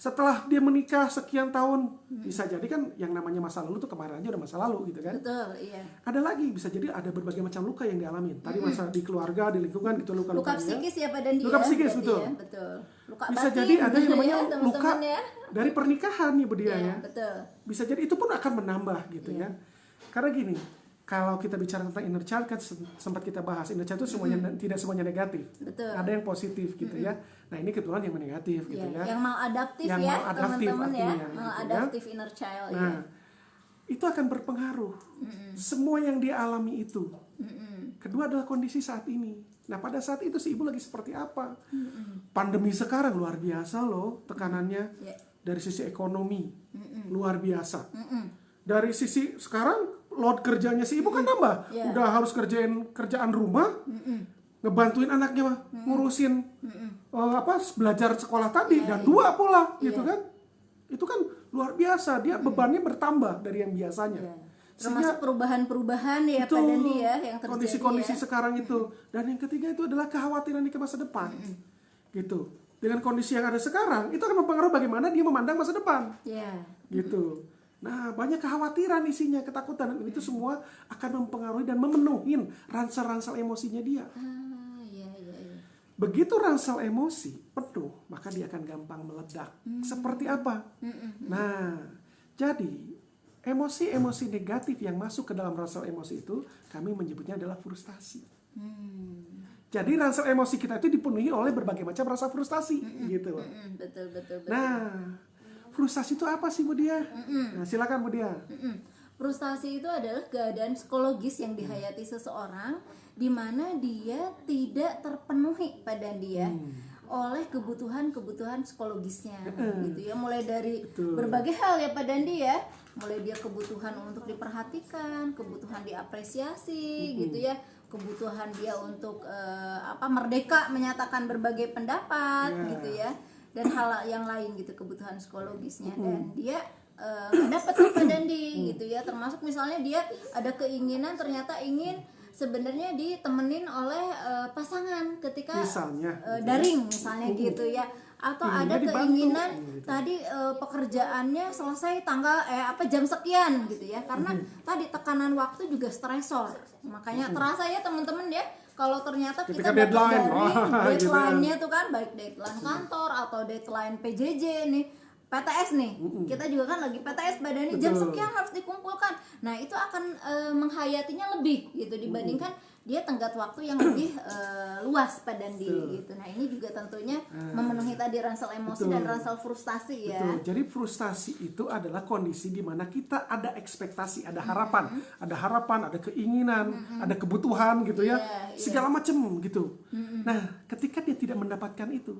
setelah dia menikah sekian tahun, bisa jadi kan yang namanya masa lalu tuh kemarin aja udah masa lalu, gitu kan. Betul, iya. Ada lagi, bisa jadi ada berbagai macam luka yang dialami. Tadi masa di keluarga, di lingkungan, gitu luka-luka. Luka psikis ya Pak Dandi. Luka psikis, betul. Ya, betul. Luka bisa batin, jadi ada yang namanya ya, luka ya. dari pernikahan ya Bu Dia ya. Betul. Bisa jadi itu pun akan menambah gitu ya. Karena gini, kalau kita bicara tentang inner child kan sempat kita bahas, inner child itu semuanya tidak semuanya negatif. Betul. Ada yang positif gitu ya. Nah, ini kebetulan yang negatif gitu ya. Yang maladaptif yang ya, maladaptif teman-teman ya. artinya, Maladaptif gitu inner child Nah, ya. itu akan berpengaruh. Semua yang dia alami itu. Kedua adalah kondisi saat ini. Nah, pada saat itu si ibu lagi seperti apa? Pandemi sekarang luar biasa loh tekanannya. Dari sisi ekonomi luar biasa. Dari sisi sekarang load kerjanya si ibu kan nambah. Udah harus kerjaan rumah, ngebantuin anaknya ngurusin belajar sekolah tadi dan 2 pula gitu kan. Itu kan luar biasa, dia bebannya bertambah dari yang biasanya. Termasuk perubahan-perubahan ya Pak Dandi ya yang terjadi. Kondisi-kondisi sekarang itu. Dan yang ketiga itu adalah kekhawatiran di masa depan. Gitu. Dengan kondisi yang ada sekarang, itu akan mempengaruhi bagaimana dia memandang masa depan. Gitu. Nah, banyak kekhawatiran isinya, ketakutan, dan itu semua akan mempengaruhi dan memenuhi ransel-ransel emosinya dia. Begitu ransel emosi penuh, maka dia akan gampang meledak. Seperti apa? Nah, jadi emosi-emosi negatif yang masuk ke dalam ransel emosi itu, kami menyebutnya adalah frustasi. Jadi ransel emosi kita itu dipenuhi oleh berbagai macam rasa frustasi, gitu loh. Betul. Nah, frustasi itu apa sih Bu Dia? Nah, silakan Bu Dia. Frustasi itu adalah keadaan psikologis yang dihayati seseorang di mana dia tidak terpenuhi pada dia oleh kebutuhan-kebutuhan psikologisnya gitu ya, mulai dari berbagai hal ya Pak Dandi ya, mulai dia kebutuhan untuk diperhatikan, kebutuhan diapresiasi gitu ya, kebutuhan dia untuk merdeka menyatakan berbagai pendapat gitu ya, dan hal yang lain gitu, kebutuhan psikologisnya. Dan dia dapat Pak Dandi gitu ya, termasuk misalnya dia ada keinginan, ternyata ingin sebenarnya ditemenin oleh pasangan ketika misalnya daring misalnya gitu ya, atau ada keinginan tadi pekerjaannya selesai tanggal jam sekian gitu ya, karena tadi tekanan waktu juga stresor, makanya terasa ya teman-teman ya kalau ternyata kita dapat deadline, dari deadline-nya tuh kan, baik deadline kantor atau deadline PJJ nih, PTS nih, kita juga kan lagi PTS badannya jam sekian harus dikumpulkan. Nah itu akan menghayatinya lebih gitu dibandingkan dia tenggat waktu yang lebih luas pada Dandi gitu. Nah ini juga tentunya memenuhi tadi ransel emosi dan ransel frustasi ya. Betul. Jadi frustasi itu adalah kondisi di mana kita ada ekspektasi, ada harapan, ada keinginan, ada kebutuhan gitu ya, segala macam gitu. Nah ketika dia tidak mendapatkan itu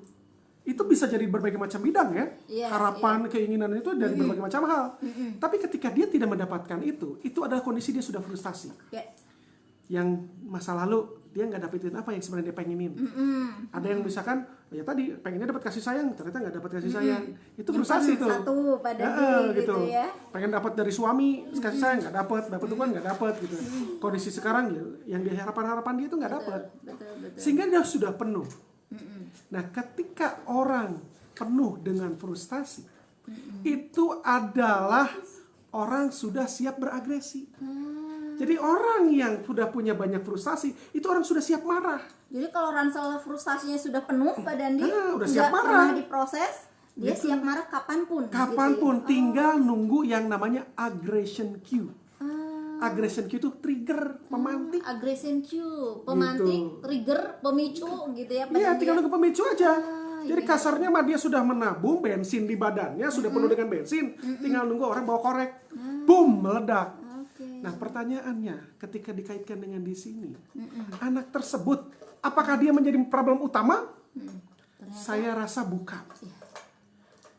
bisa jadi berbagai macam bidang ya. Harapan, keinginan itu dari berbagai macam hal. Tapi ketika dia tidak mendapatkan itu adalah kondisi dia sudah frustasi. Yang masa lalu dia nggak dapetin apa yang sebenarnya dia pengenin. Ada yang misalkan ya tadi pengennya dapat kasih sayang, ternyata nggak dapat kasih sayang. Itu frustasi itu. Satu pada gitu ya. Pengen dapat dari suami kasih sayang nggak dapat dukungan nggak dapat gitu. Kondisi sekarang ya, yang harapan dia itu nggak dapat. Sehingga dia sudah penuh. Nah, ketika orang penuh dengan frustasi, itu adalah orang sudah siap beragresi. Jadi orang yang sudah punya banyak frustasi, itu orang sudah siap marah. Jadi kalau ransel frustasinya sudah penuh Pak Dandi, udah siap marah. Pernah diproses, dia siap marah kapanpun. Kapanpun, gitu ya? Tinggal nunggu yang namanya aggression cue. Aggression cue itu trigger, pemantik. Aggression cue, pemantik, gitu. Trigger, pemicu gitu ya. Iya, tinggal nunggu pemicu aja. Jadi kasarnya mah dia sudah menabung bensin di badannya, sudah penuh dengan bensin, tinggal nunggu orang bawa korek, boom, meledak. Nah pertanyaannya, ketika dikaitkan dengan di sini, anak tersebut, apakah dia menjadi problem utama? Saya rasa bukan.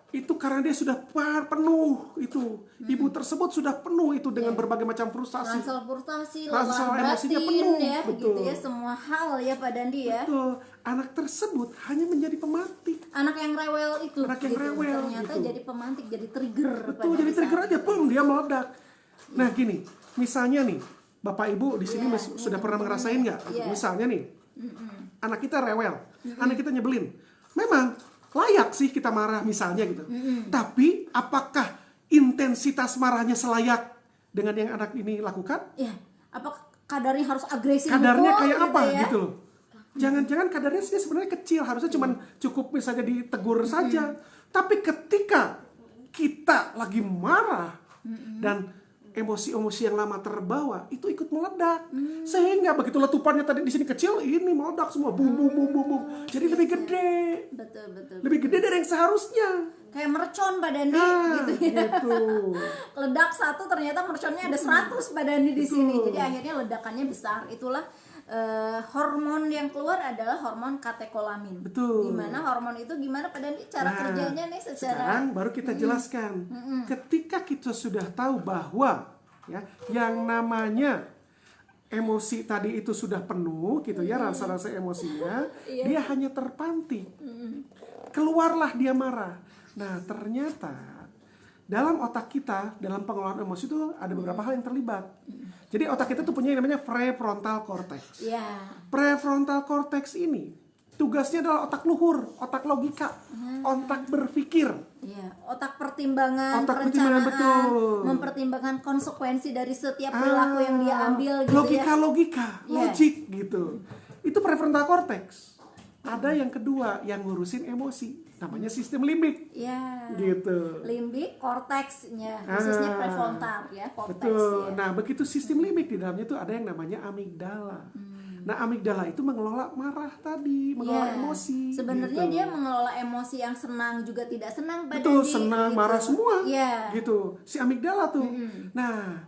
Itu karena dia sudah penuh itu. Ibu tersebut sudah penuh itu dengan berbagai macam frustasi. Ransel frustasi, ransel emosinya batin, penuh, ya, betul. Gitu ya, semua hal ya Pak Dandi ya. Betul. Anak tersebut hanya menjadi pemantik. Anak yang rewel itu. Anak yang rewel. Ternyata gitu. jadi pemantik, jadi trigger. Betul, jadi trigger aja, boom, dia meledak. Nah gini, misalnya nih, Bapak Ibu di sini sudah pernah ngerasain nggak? Misalnya nih, anak kita rewel, anak kita nyebelin. Memang layak sih kita marah misalnya gitu. Tapi apakah intensitas marahnya selayak dengan yang anak ini lakukan? Ya, apa kadarnya harus agresif? Kadarnya kayak gitu apa ya? gitu loh. Jangan-jangan kadarnya sih sebenarnya kecil, harusnya cuma cukup misalnya ditegur saja. Tapi ketika kita lagi marah dan emosi-emosi yang lama terbawa itu ikut meledak, sehingga begitu letupannya tadi di sini kecil, ini meledak semua, bum bum bum bum bum. Jadi lebih gede, betul. lebih gede dari yang seharusnya. Kayak mercon Pak Dandi gitu ya. Gitu. Ledak satu ternyata merconnya ada 100 Pak Dandi di sini. Jadi akhirnya ledakannya besar. Itulah hormon yang keluar adalah hormon katekolamin. Betul. Gimana hormon itu gimana Pak Dandi cara kerjanya nih secara. Sekarang baru kita jelaskan. Ketika kita sudah tahu bahwa ya yang namanya emosi tadi itu sudah penuh gitu ya, rasa-rasa emosinya, dia hanya terpantik. Keluarlah dia marah. Nah, ternyata dalam otak kita, dalam pengelolaan emosi itu ada beberapa hal yang terlibat. Jadi otak kita tuh punya yang namanya prefrontal cortex. Prefrontal cortex ini tugasnya adalah otak luhur, otak logika, otak berpikir. Otak pertimbangan, perencanaan, betul. Mempertimbangkan konsekuensi dari setiap perilaku yang dia ambil gitu logika, logik gitu. Itu prefrontal cortex. Ada yang kedua yang ngurusin emosi, namanya sistem limbik. Gitu. Limbik, korteksnya, khususnya prefrontal ya, korteks. Betul. Nah, begitu sistem limbik di dalamnya itu ada yang namanya amigdala. Nah, amigdala itu mengelola marah tadi, mengelola emosi. Sebenarnya gitu. dia mengelola emosi yang senang juga tidak senang. Betul, senang, gitu. marah semua. Gitu. Si amigdala tuh. Nah,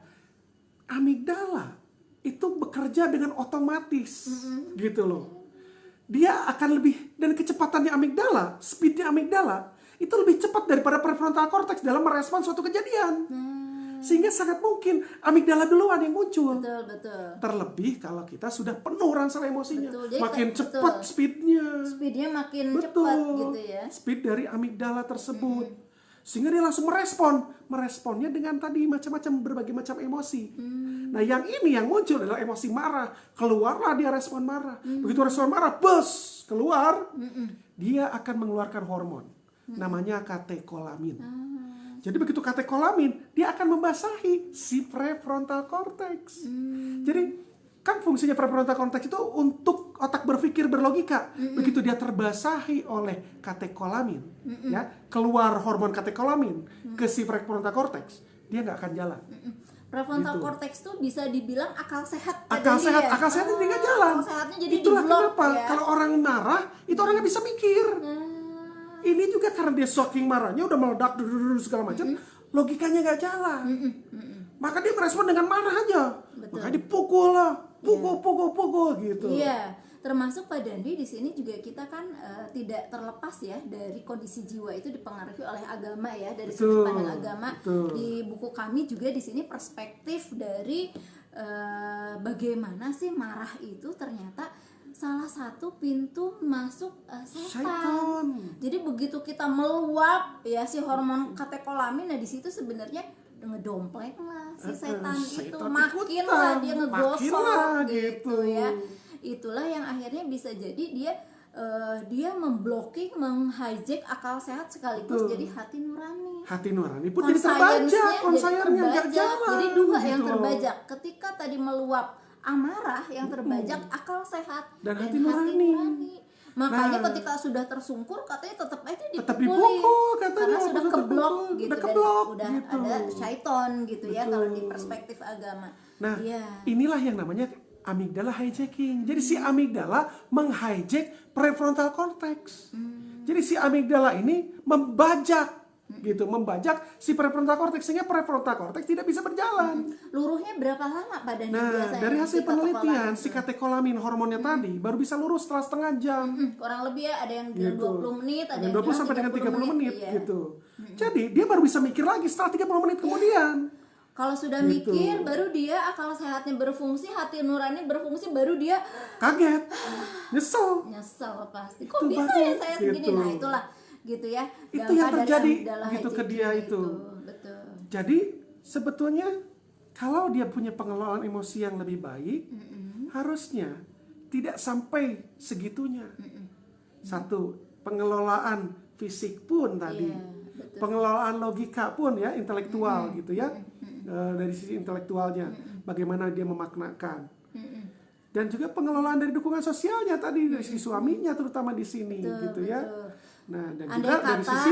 amigdala itu bekerja dengan otomatis. Gitu loh. Dia akan lebih, dan kecepatannya amigdala, speednya amigdala itu lebih cepat daripada prefrontal cortex dalam merespon suatu kejadian. Sehingga sangat mungkin amigdala duluan yang muncul. Betul. Terlebih kalau kita sudah penuh ransel emosinya. Jadi makin cepat speednya. Speednya makin cepat gitu ya. Speed dari amigdala tersebut. Sehingga dia langsung meresponnya dengan tadi macam-macam berbagai macam emosi. Nah yang ini yang muncul adalah emosi marah, keluarlah dia respon marah. Begitu respon marah, bus keluar, dia akan mengeluarkan hormon, namanya katekolamin. Jadi begitu katekolamin, dia akan membasahi si prefrontal cortex. Jadi kan fungsinya prefrontal cortex itu untuk otak berpikir berlogika. Begitu dia terbasahi oleh katekolamin, ya, keluar hormon katekolamin ke si prefrontal cortex, dia nggak akan jalan. Prefrontal Gitu. cortex tuh bisa dibilang akal sehat. Akal sehat, akal sehat ini nggak jalan. Akal sehatnya jadi Itulah di-block, kenapa ya. kalau orang marah itu orang nggak bisa mikir. Ini juga karena dia saking marahnya udah meledak segala macam, logikanya nggak jalan. Maka dia merespon dengan marah aja. Betul. Makanya dipukul lah, pukul gitu. Iya, termasuk Pak Dandi di sini juga kita kan tidak terlepas ya dari kondisi jiwa itu dipengaruhi oleh agama ya, dari sudut pandang agama. betul. Di buku kami juga di sini perspektif dari bagaimana sih marah itu ternyata salah satu pintu masuk setan. Syaitan. Jadi begitu kita meluap ya si hormon katekolamin, nah di situ sebenarnya ngedompleng lah si setan itu, setan makin ikutan, lah dia makin ngegosok lah, gitu gitu. ya. Itulah yang akhirnya bisa jadi dia memblocking, menghijack akal sehat sekaligus Betul. jadi hati nurani. Hati nurani pun jadi terbajak, konsayernya nggak jalan. Jadi dua gitu yang loh. terbajak. Ketika tadi meluap amarah yang terbajak akal sehat Dan hati nurani. Makanya Nah. ketika sudah tersungkur katanya tetap aja Tetap dipukulin. dipukul, katanya, Karena sudah tetap keblok dipukul, gitu, udah dan keblok, udah gitu. ada syaiton gitu ya Betul. kalau di perspektif agama. Nah, Iya. inilah yang namanya amigdala hijacking. Jadi si amigdala menghijack prefrontal cortex. Jadi si amigdala ini membajak gitu, membajak si prefrontal cortex sehingga prefrontal cortex tidak bisa berjalan. Luruhnya berapa lama Pak Dani Nah, biasanya? dari hasil si penelitian katekolamin? si katekolamin hormonnya tadi baru bisa lurus setelah setengah jam. Kurang lebih ya, ada yang bilang Gitu. 20 menit, ada yang 20 bilang sampai dengan 30 menit iya. gitu. Jadi dia baru bisa mikir lagi setelah 30 menit kemudian. Kalau sudah Gitu. mikir, baru dia akal sehatnya berfungsi, hati nurani berfungsi, baru dia Kaget, nyesel. nyesel pasti. Kok Itu bisa baru, ya saya segini? gitu. Nah itulah gitu ya. Itu yang dampak dari terjadi amigdala gitu ke hijacking dia itu. Betul. Jadi sebetulnya kalau dia punya pengelolaan emosi yang lebih baik, harusnya tidak sampai segitunya. Satu, pengelolaan fisik pun tadi, Iya, betul. pengelolaan logika pun ya, intelektual gitu ya, dari sisi intelektualnya, bagaimana dia memaknakan. Dan juga pengelolaan dari dukungan sosialnya tadi dari sisi suaminya terutama di sini gitu ya. betul. Nah, dan Andai juga dari kata, sisi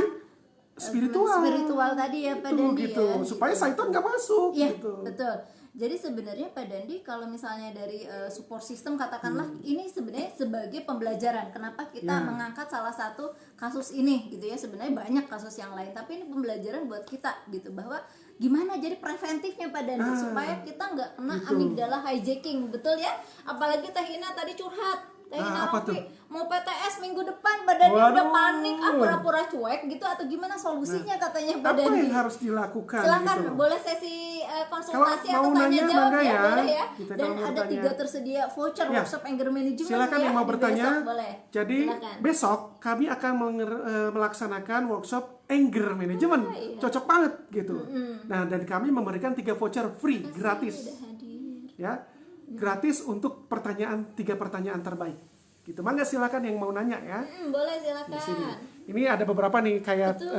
spiritual tadi ya Pak itu, Dandi gitu ya. supaya syaitan nggak masuk Iya, gitu. betul. Jadi sebenarnya Pak Dandi kalau misalnya dari support system katakanlah ini sebenarnya sebagai pembelajaran. Kenapa kita Ya. mengangkat salah satu kasus ini gitu ya. Sebenarnya banyak kasus yang lain, tapi ini pembelajaran buat kita gitu bahwa gimana jadi preventifnya Pak Dandi supaya kita nggak kena gitu. amigdala hijacking, betul ya? Apalagi Teh Ina tadi curhat. Teh Ina apa Rofi, tuh? mau PTS minggu depan Pak Dandi udah Waduh. panik, pura-pura cuek gitu atau gimana solusinya katanya Pak Apa Dandi? yang harus dilakukan Silakan gitu loh. boleh sesi konsultasi Kalau atau mau tanya nanya, jawab mangga ya, ya. boleh ya. Kita Dan kalau mau ada bertanya. 3 tersedia voucher Ya. workshop anger management Silakan ya, yang mau di bertanya. besok, boleh. Jadi Silakan. besok kami akan melaksanakan workshop anger management. iya. Cocok banget gitu. Nah, dan kami memberikan 3 voucher free gratis. Udah hadir. Ya. Gratis untuk 3 pertanyaan terbaik. Gitu. Mangga silakan yang mau nanya ya. Boleh silakan. Di sini. Ini ada beberapa nih kayak Betul.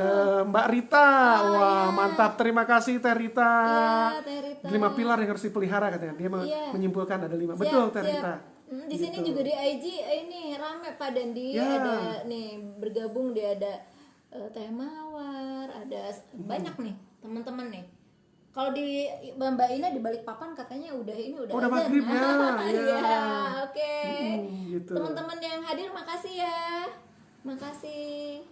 Mbak Rita. Oh, Wah, iya. mantap. Terima kasih Teh Rita. Iya, Teh Rita. 5 pilar yang harus dipelihara katanya. Dia Iya. menyimpulkan ada 5. Siap, Betul Teh siap. Rita. Di sini Gitu. juga di IG ini rame Pak Dandi, Ya. ada nih bergabung dia ada Teh Mawar, ada banyak nih teman-teman nih. Kalau di Mbak Ina di Balikpapan katanya udah Udah azan. maghrib ya. Iya, oke. Gitu. Teman-teman yang hadir makasih ya. Makasih.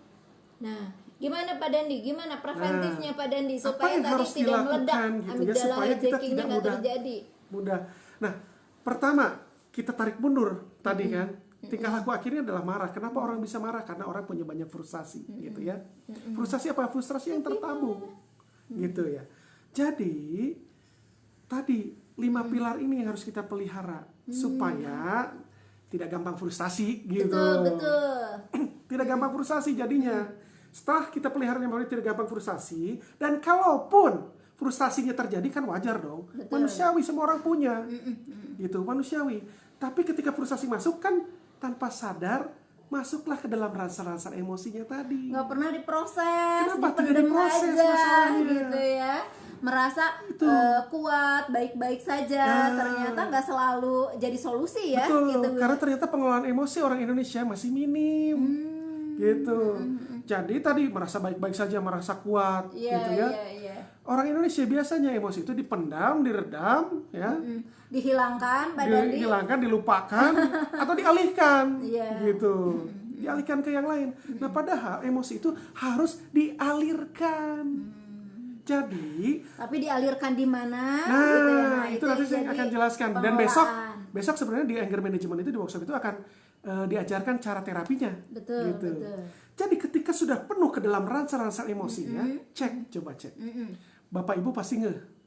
Nah, gimana Pak Dandi? Gimana preventifnya Pak Dandi apa supaya yang tadi harus tidak meledak dilakukan gitu ya, amigdala supaya kita hijackingnya tidak nggak mudah terjadi? mudah. Nah, pertama kita tarik mundur tadi kan. Tingkah laku akhirnya adalah marah. Kenapa orang bisa marah? Karena orang punya banyak frustasi gitu ya. Frustasi apa? Frustrasi yang tertabung gitu ya. Jadi tadi 5 pilar ini yang harus kita pelihara supaya tidak gampang frustasi gitu. Betul. Tidak gampang frustasi jadinya. Setelah kita pelihara yang tidak gampang frustasi, dan kalaupun frustasinya terjadi kan wajar dong. Manusiawi, semua orang punya. Gitu, manusiawi. Tapi ketika frustasi masuk kan tanpa sadar masuklah ke dalam rasa-rasa emosinya tadi. Nggak pernah diproses, Kenapa tidak dipendem diproses aja masalahnya? gitu ya. merasa kuat, baik-baik saja, ternyata nggak selalu jadi solusi ya. Betul, Gitu. karena ternyata pengelolaan emosi orang Indonesia masih minim. Gitu. Jadi tadi merasa baik-baik saja, merasa kuat, gitu ya. Iya. Orang Indonesia biasanya emosi itu dipendam, diredam, ya. Dihilangkan, Pak Dandi. Dihilangkan, dilupakan, atau dialihkan, Iya. gitu. Dialihkan ke yang lain. Nah, padahal emosi itu harus dialirkan. Jadi, Tapi dialirkan di mana? nah, gitu ya. Nah, itu nanti saya jadi akan jelaskan. Dan pengelolaan. besok sebenarnya di anger management itu di workshop itu akan diajarkan cara terapinya. Betul, gitu. betul. Jadi ketika sudah penuh ke dalam ransel-ransel emosinya, coba cek. Bapak Ibu pasti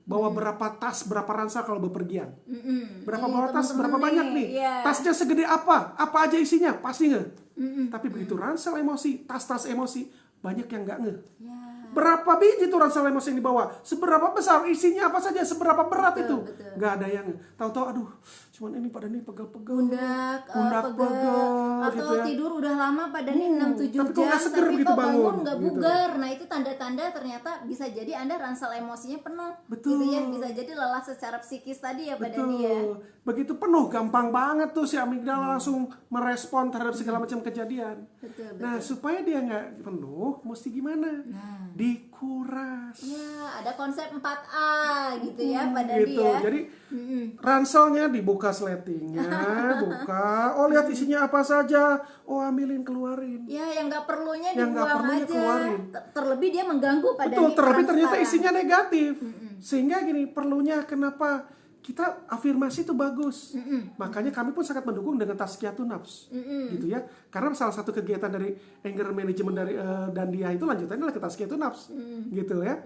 bawa berapa tas, berapa ransel kalau bepergian. Berapa bawa tas, berapa banyak nih. Iya. Tasnya segede apa aja isinya, pasti Tapi begitu ransel emosi, tas-tas emosi, banyak yang nggak Ya. Berapa biji tuh ransel emosi yang dibawa? Seberapa besar isinya apa saja? Seberapa berat itu? betul. Nggak ada yang tahu-tahu. Aduh, cuman ini pada nih pegel-pegel. Pundak pegel, atau gitu ya. tidur udah lama pada nih 6-7 tapi kok jam nggak seger tapi begitu kok bangun bangun, nggak gitu. bugar. Nah, itu tanda-tanda ternyata bisa jadi Anda ransel emosinya penuh. Betul. Gitu ya, bisa jadi lelah secara psikis tadi ya Pak Dandi ya. Betul. Begitu penuh, gampang banget tuh si amigdala langsung merespon terhadap segala macam kejadian. Betul. Nah, supaya dia nggak penuh, mesti gimana? Dikuras. Ya, ada konsep 4A gitu ya Pak Dandi Gitu. ya. Jadi ranselnya dibuka sletingnya, buka. Oh, lihat isinya apa saja. Oh, ambilin, keluarin. Ya, yang nggak perlunya Yang nggak dibuang perlunya aja. keluarin. Terlebih dia mengganggu Pak Betul, Dandi. terlebih peran ternyata sekarang. isinya negatif. Sehingga gini, perlunya kenapa kita afirmasi itu bagus. Makanya kami pun sangat mendukung dengan tazkiyatun nafs. Gitu ya. Karena salah satu kegiatan dari anger management dari Dandia itu lanjutannya adalah ke tazkiyatun nafs. Gitu ya.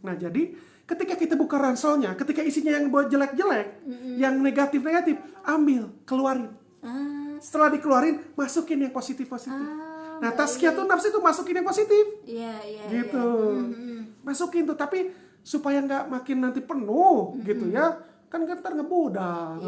Nah, jadi ketika kita buka ranselnya, ketika isinya yang buat jelek-jelek, yang negatif-negatif, ambil, keluarin. Setelah dikeluarin, masukin yang positif-positif. Nah, tazkiyatun nafs itu masukin yang positif. Iya. Gitu. Masukin tuh, tapi supaya nggak makin nanti penuh gitu ya. Kan ntar ngebludak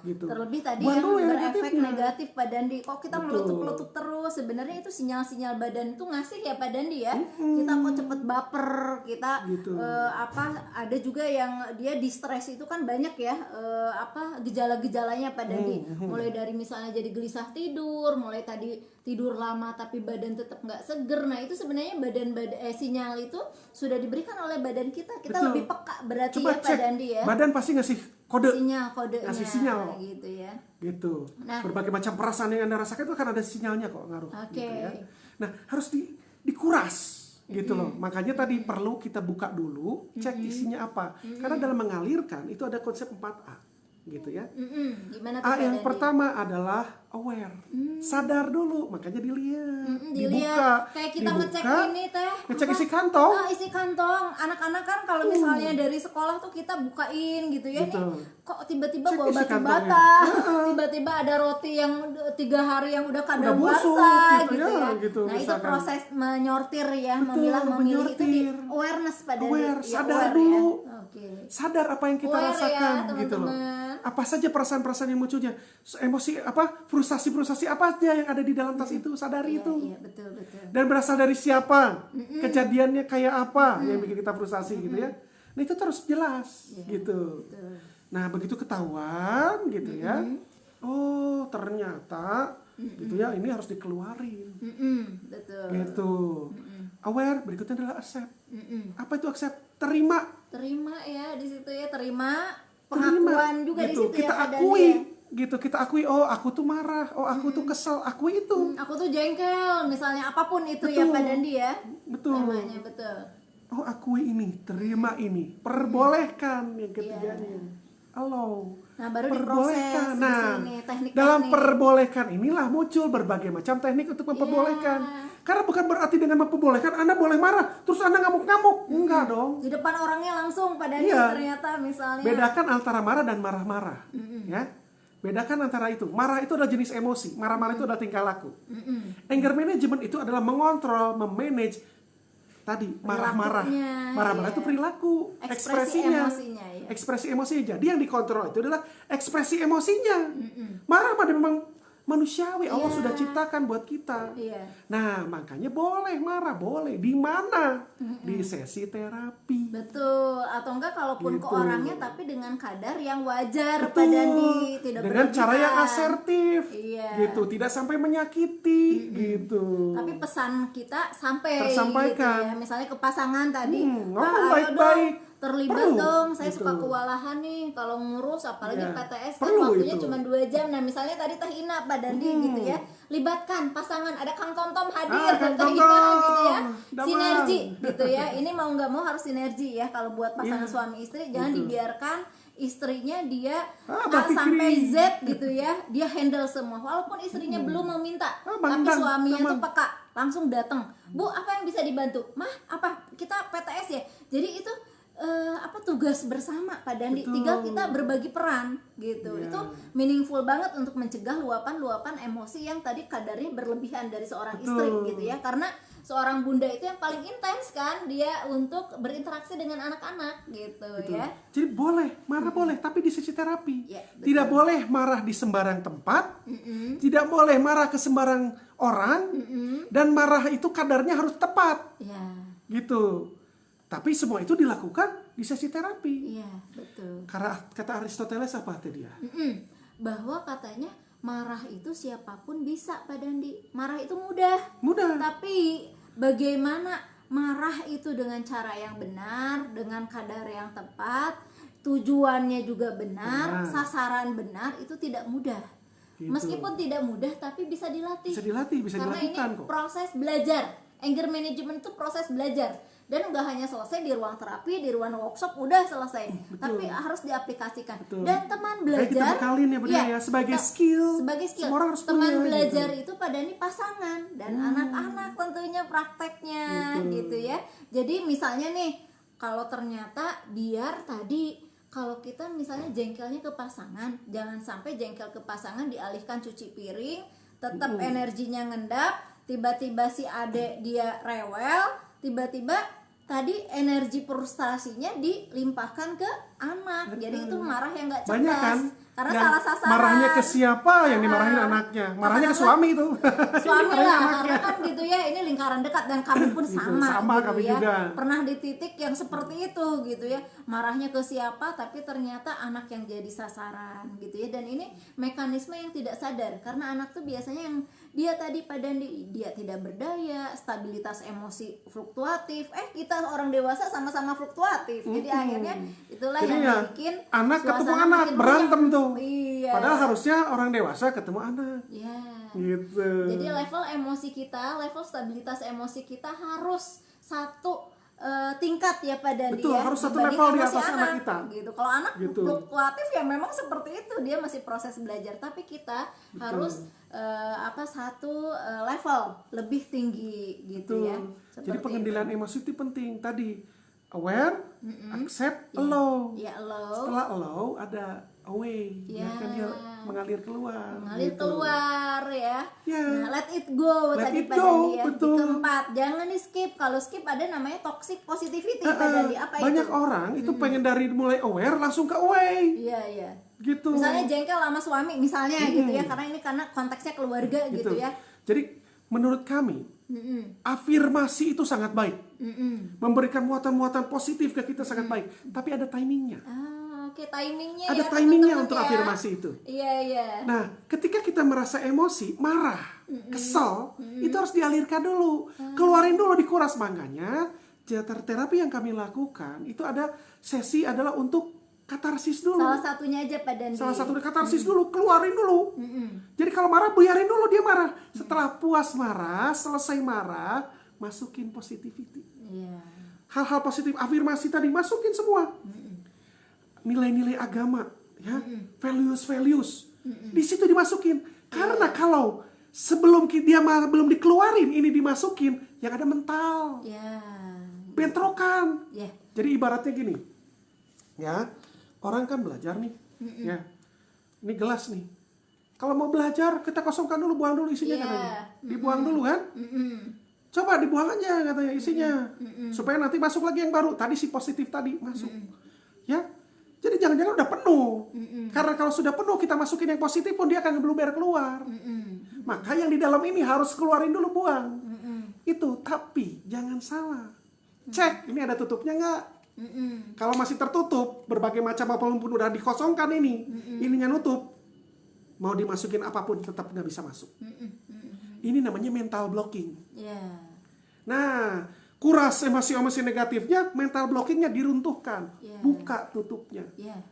gitu. Terlebih tadi Buang yang dulu berefek negatifnya. negatif Pak Dandi. Kok kita meletup-letup terus? Sebenarnya itu sinyal-sinyal badan itu ngasih ya Pak Dandi ya. Kita kok cepet baper, kita Gitu. ada juga yang dia di stres itu kan banyak ya gejala-gejalanya Pak Dandi. Mulai dari misalnya jadi gelisah tidur, mulai tadi tidur lama tapi badan tetap nggak seger. Nah, itu sebenarnya sinyal itu sudah diberikan oleh badan kita. Kita Betul. lebih peka berarti Coba ya Pak cek, Dandi ya. badan pasti ngasih kode. Kodenya Ngasih sinyal. gitu ya. Gitu. Nah. Berbagai macam perasaan yang Anda rasakan itu kan ada sinyalnya kok ngaruh. Oke. Gitu ya. Nah, harus dikuras gitu loh. Makanya tadi perlu kita buka dulu, cek isinya apa. Karena dalam mengalirkan itu ada konsep 4A gitu ya. Gimana tuh A Pak yang Dandi? pertama adalah aware. Sadar dulu, makanya dilihat. Dibuka. Dilihat kayak kita ngecek dibuka, ini teh ngecek apa? isi kantong. Isi kantong. Anak-anak kan kalau misalnya dari sekolah tuh kita bukain gitu ya. Betul. Nih kok tiba-tiba Cek bawa isi batu kantongnya. bata. Tiba-tiba ada roti yang 3 hari yang udah Udah busuk, kadaluarsa gitu gitu ya, ya. gitu, Nah, itu misalkan. proses menyortir ya, Betul, memilah-memilih itu di menyortir. awareness pada Aware, ya, sadar aware dulu. Ya. Oke. Sadar apa yang kita Aware ya, rasakan gitu loh. teman-teman. Apa saja perasaan-perasaan yang munculnya, emosi apa, frustasi-frustasi apa aja yang ada di dalam tas itu, sadari itu. Iya, betul. Dan berasal dari siapa, kejadiannya kayak apa yang bikin kita frustasi gitu ya. Nah, itu terus jelas gitu. Betul. Nah, begitu ketahuan gitu ya. Oh, ternyata gitu ya, ini harus dikeluarin. Betul. Gitu. Aware, berikutnya adalah accept. Apa itu accept? Terima. Terima ya di situ ya, terima pengakuan juga gitu. di situ Kita ya Pak Dandi akui ya. gitu, kita akui, oh aku tuh marah, oh aku tuh kesel, akui itu. Aku tuh jengkel misalnya apapun itu ya Pak Dandi ya. Betul. Temanya betul. Oh akui ini, terima ini, perbolehkan yang ketiganya. Allow. Nah, baru diproses di Nah, sini, teknik-teknik. dalam perbolehkan inilah muncul berbagai macam teknik untuk memperbolehkan. Karena bukan berarti dengan memperbolehkan Anda boleh marah, terus Anda ngamuk-ngamuk. Enggak dong. Di depan orangnya langsung Pak Dandi Iya. ternyata misalnya. Bedakan antara marah dan marah-marah. Ya. Bedakan antara itu. Marah itu adalah jenis emosi, marah-marah itu adalah tingkah laku. Anger management itu adalah mengontrol, memanage tadi marah-marah. Perilakunya, Marah-marah iya. itu perilaku, Ekspresi ekspresinya. emosinya, ya. Ekspresi emosinya. Jadi yang dikontrol itu adalah ekspresi emosinya. Marah pada memang manusiawi. Allah Iya. sudah ciptakan buat kita. Iya. Nah, makanya boleh marah, boleh. Di mana? Di sesi terapi. Betul, atau enggak kalaupun ke Gitu. orangnya tapi dengan kadar yang wajar Pak Betul. Dandi, tidak Dengan cara yang berlebihan. asertif. Iya. Gitu, tidak sampai menyakiti gitu. Tapi pesan kita sampai Tersampaikan. gitu ya. Misalnya ke pasangan tadi, ngomong Pak ayo baik-baik. dong terlibat Perlu, dong, saya gitu. suka kewalahan nih kalau ngurus, apalagi Iya, PTS kan perlu waktunya itu. cuma 2 jam. Nah misalnya tadi Teh Ina Pak Dandi gitu ya, libatkan pasangan, ada Kang Tomtom hadir, Kang Teh Tomtom, Ina gitu ya, damang. sinergi gitu ya. Ini mau nggak mau harus sinergi ya kalau buat pasangan Iya, suami istri, jangan dibiarkan istrinya dia Mbak Fikri. sampai Z gitu ya, dia handle semua walaupun istrinya belum meminta, Bang tapi Dan, suaminya Damang. tuh peka, langsung datang, Bu apa yang bisa dibantu, Mah apa kita PTS ya, jadi itu apa tugas bersama Pak Dandi, Betul. tinggal kita berbagi peran gitu. Iya. Itu meaningful banget untuk mencegah luapan-luapan emosi yang tadi kadarnya berlebihan dari seorang Betul. istri gitu ya, karena seorang bunda itu yang paling intens kan dia untuk berinteraksi dengan anak-anak gitu Betul. ya. Jadi boleh, marah boleh, tapi di sesi terapi. Ya, betul. Tidak boleh marah di sembarang tempat, tidak boleh marah ke sembarang orang, dan marah itu kadarnya harus tepat, Ya, gitu. Tapi semua itu dilakukan di sesi terapi. iya betul. Karena kata Aristoteles apa tadi ya? Bahwa katanya marah itu siapapun bisa Pak Dandi. Marah itu mudah. Mudah. Tapi bagaimana marah itu dengan cara yang benar, dengan kadar yang tepat, tujuannya juga benar, Benar. sasaran benar, itu tidak mudah. Gitu. Meskipun tidak mudah tapi bisa dilatih. Bisa dilatih, bisa Karena ini dilakukan kok. proses belajar. Anger management itu proses belajar. Dan nggak hanya selesai di ruang terapi, di ruang workshop udah selesai. Tapi harus diaplikasikan. Betul. Dan teman Kayak kita belajar bekalin ya, benar ya, sebagai skill. sebagai skill. Semua orang harus Teman punya, belajar gitu. itu pada ini pasangan dan anak-anak tentunya prakteknya gitu ya. Jadi misalnya nih, kalau ternyata biar tadi kalau kita misalnya jengkelnya ke pasangan, jangan sampai jengkel ke pasangan dialihkan cuci piring, tetap energinya ngendap, tiba-tiba si adek dia rewel, tiba-tiba tadi energi frustrasinya dilimpahkan ke anak. Jadi itu marah yang nggak cerdas. Banyak kan? Karena yang salah sasaran. marahnya ke siapa yang dimarahin anaknya? Marahnya ke suami itu. Suami Dimarahin lah, anaknya. karena kan gitu ya, ini lingkaran dekat dan kami pun Gitu, sama, sama gitu kami ya. juga. Pernah di titik yang seperti itu gitu ya, marahnya ke siapa tapi ternyata anak yang jadi sasaran gitu ya. Dan ini mekanisme yang tidak sadar karena anak tuh biasanya yang dia tadi pada dia tidak berdaya, stabilitas emosi fluktuatif. Kita orang dewasa sama-sama fluktuatif. Jadi akhirnya itulah Jadi yang ya, bikin anak ketemu suasana anak makin berantem runyam. tuh. Iya. Padahal harusnya orang dewasa ketemu anak. Ya. Gitu. Jadi level emosi kita, level stabilitas emosi kita harus satu tingkat ya Pak Dandi Betul, ya, harus satu dibanding level di emosi atas anak kita. gitu. Kalau anak Gitu. fluktuatif ya memang seperti itu, dia masih proses belajar, tapi kita harus satu level lebih tinggi gitu Betul. ya. Jadi Seperti pengendalian emosi itu penting. Tadi aware, accept, allow. ya allow, Setelah allow ada away, Ya. biarkan dia mengalir keluar. mengalir gitu. keluar ya. Ya. Nah, let it go Let tadi it Pak go, Dandi ya. betul. Di keempat, jangan di skip. Kalau skip ada namanya toxic positivity Pak Dandi. Apa Banyak itu? orang itu pengen dari mulai aware langsung ke away, Iya, iya. gitu. Misalnya jengkel sama suami misalnya gitu ya, karena ini karena konteksnya keluarga gitu ya. Jadi menurut kami afirmasi itu sangat baik, memberikan muatan-muatan positif ke kita sangat baik, tapi ada timingnya. Oke, timingnya Ada ya, timingnya teman-teman untuk ya. afirmasi itu. Iya, iya. Nah, ketika kita merasa emosi, marah, kesel, itu harus dialirkan dulu, keluarin dulu, dikuras. Makanya terapi yang kami lakukan itu ada sesi adalah untuk katarsis dulu. Salah satunya aja Pak Dandi. Salah satu katarsis dulu, keluarin dulu. Jadi kalau marah, biarin dulu dia marah. Setelah puas marah, selesai marah, masukin positivity. Iya. Hal-hal positif, afirmasi tadi, masukin semua. Nilai-nilai agama, ya, values. Di situ dimasukin. Karena kalau sebelum dia belum dikeluarin, ini dimasukin, yang ada mental, Ya. bentrokan. Ya. Jadi ibaratnya gini, ya, orang kan belajar nih, ya, ini gelas nih. Kalau mau belajar, kita kosongkan dulu, buang dulu isinya, Iya. katanya. Dibuang dulu kan? Coba dibuang aja katanya isinya, supaya nanti masuk lagi yang baru. Tadi si positif tadi masuk, ya. Jadi jangan-jangan udah penuh. Karena kalau sudah penuh kita masukin yang positif pun dia akan ngebluber keluar. Maka yang di dalam ini harus keluarin dulu, buang. Itu, tapi jangan salah. Cek, ini ada tutupnya nggak? Kalau masih tertutup, berbagai macam apapun udah dikosongkan ininya nutup. Mau dimasukin apapun tetap nggak bisa masuk. Ini namanya mental blocking. Nah, kuras emosi-emosi negatifnya, mental blockingnya diruntuhkan. Buka tutupnya.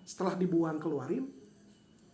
Setelah dibuang, keluarin,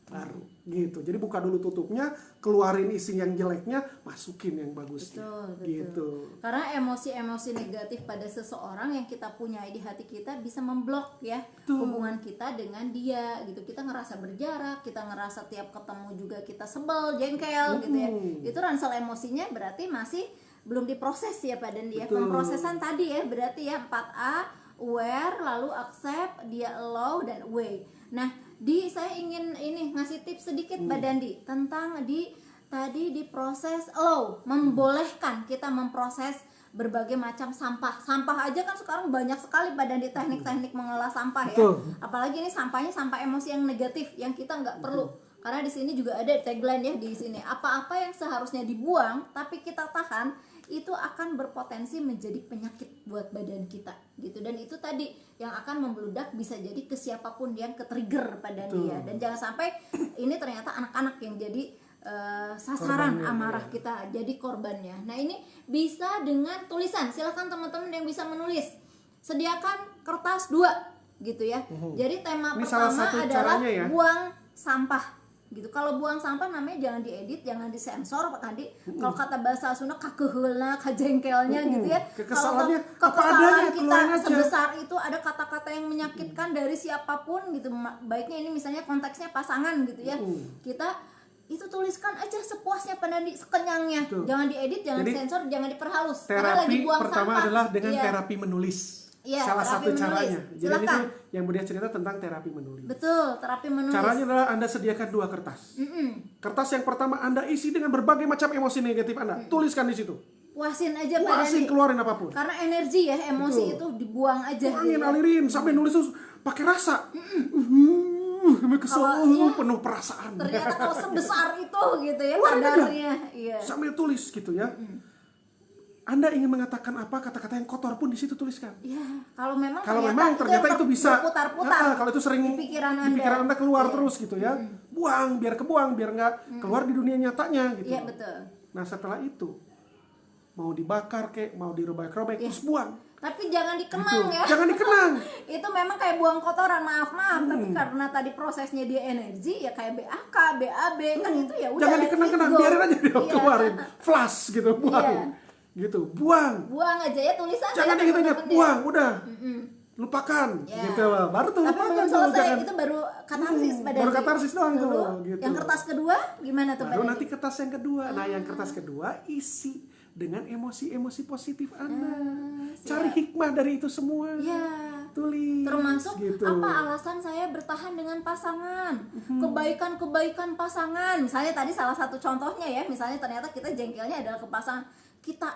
baru gitu. Jadi buka dulu tutupnya, keluarin isi yang jeleknya, masukin yang bagusnya. Betul. Gitu. Karena emosi-emosi negatif pada seseorang yang kita punya di hati kita bisa memblok ya hubungan kita dengan dia gitu. Kita ngerasa berjarak, kita ngerasa tiap ketemu juga kita sebel, jengkel gitu ya. Itu ransel emosinya berarti masih belum diproses ya Pak Dandi ya. Pemprosesan tadi ya berarti ya 4A, aware, lalu accept, dia allow dan away. Nah, saya ingin ngasih tips sedikit Pak Dandi tentang tadi di proses allow, membolehkan kita memproses berbagai macam sampah. Sampah aja kan sekarang banyak sekali Pak Dandi teknik-teknik mengolah sampah ya. Apalagi ini sampahnya sampah emosi yang negatif yang kita nggak perlu. Karena di sini juga ada tagline ya di sini. Apa-apa yang seharusnya dibuang tapi kita tahan itu akan berpotensi menjadi penyakit buat badan kita gitu. Dan itu tadi yang akan membludak bisa jadi ke siapapun yang ke-trigger pada dia. Dan jangan sampai ini ternyata anak-anak yang jadi sasaran korbannya, amarah kita, jadi korbannya. Nah, ini bisa dengan tulisan. Silakan teman-teman yang bisa menulis. Sediakan kertas 2 gitu ya. Jadi tema ini pertama adalah buang sampah gitu. Kalau buang sampah namanya jangan diedit, jangan disensor Pak Kandi. Kalau kata bahasa Sunda kakeheulna, kajengkelnya gitu ya. Kekesalannya kesalahan kita sebesar itu, ada kata-kata yang menyakitkan dari siapapun gitu. Baiknya ini misalnya konteksnya pasangan gitu ya. Kita itu tuliskan aja sepuasnya Pak Dandi, sekenyangnya. Jangan diedit, jangan disensor, jangan diperhalus. Terapi pertama adalah dengan terapi menulis. Salah satu caranya. Jadi itu yang Budia cerita tentang terapi menulis. Betul, terapi menulis. Caranya adalah Anda sediakan 2 kertas. Kertas yang pertama Anda isi dengan berbagai macam emosi negatif Anda. Tuliskan di situ. Puasin aja Pak Dandi. Keluarin apapun. Karena energi ya, emosi itu dibuang aja. Buangin, alirin, sampai nulis tuh pakai rasa. Kesel, penuh perasaan. Ternyata kalau sebesar itu gitu ya kadarnya. Sambil tulis gitu ya. Anda ingin mengatakan apa, kata-kata yang kotor pun di situ tuliskan. Kalau memang ternyata itu bisa berputar-putar. Kalau itu sering di pikiran Anda keluar terus gitu ya. Buang, biar kebuang, biar nggak keluar di dunia nyatanya gitu. Iya, betul. Nah, setelah itu mau dibakar kek, mau dirobek-robek, terus buang. Tapi jangan dikenang ya. Jangan dikenang. Itu memang kayak buang kotoran, maaf. Tapi karena tadi prosesnya dia energi ya kayak BAK, BAB kan itu ya udah. Jangan dikenang-kenang, biarin aja dia keluarin. Flash gitu, buang. Gitu, buang aja ya, tulisan jangan inget-inget, buang udah lupakan gitu loh, baru tuh tapi lupakan belum selesai tuh, itu baru katarsis baru katarsis doang tuh gitu. Yang kertas kedua gimana tuh baru nanti kertas yang kedua. Nah, yang kertas kedua isi dengan emosi-emosi positif Anda. Cari hikmah dari itu semua. Tulis. Termasuk gitu. Apa alasan saya bertahan dengan pasangan? Kebaikan-kebaikan pasangan. Misalnya tadi salah satu contohnya ya, misalnya ternyata kita jengkelnya adalah ke pasangan. Kita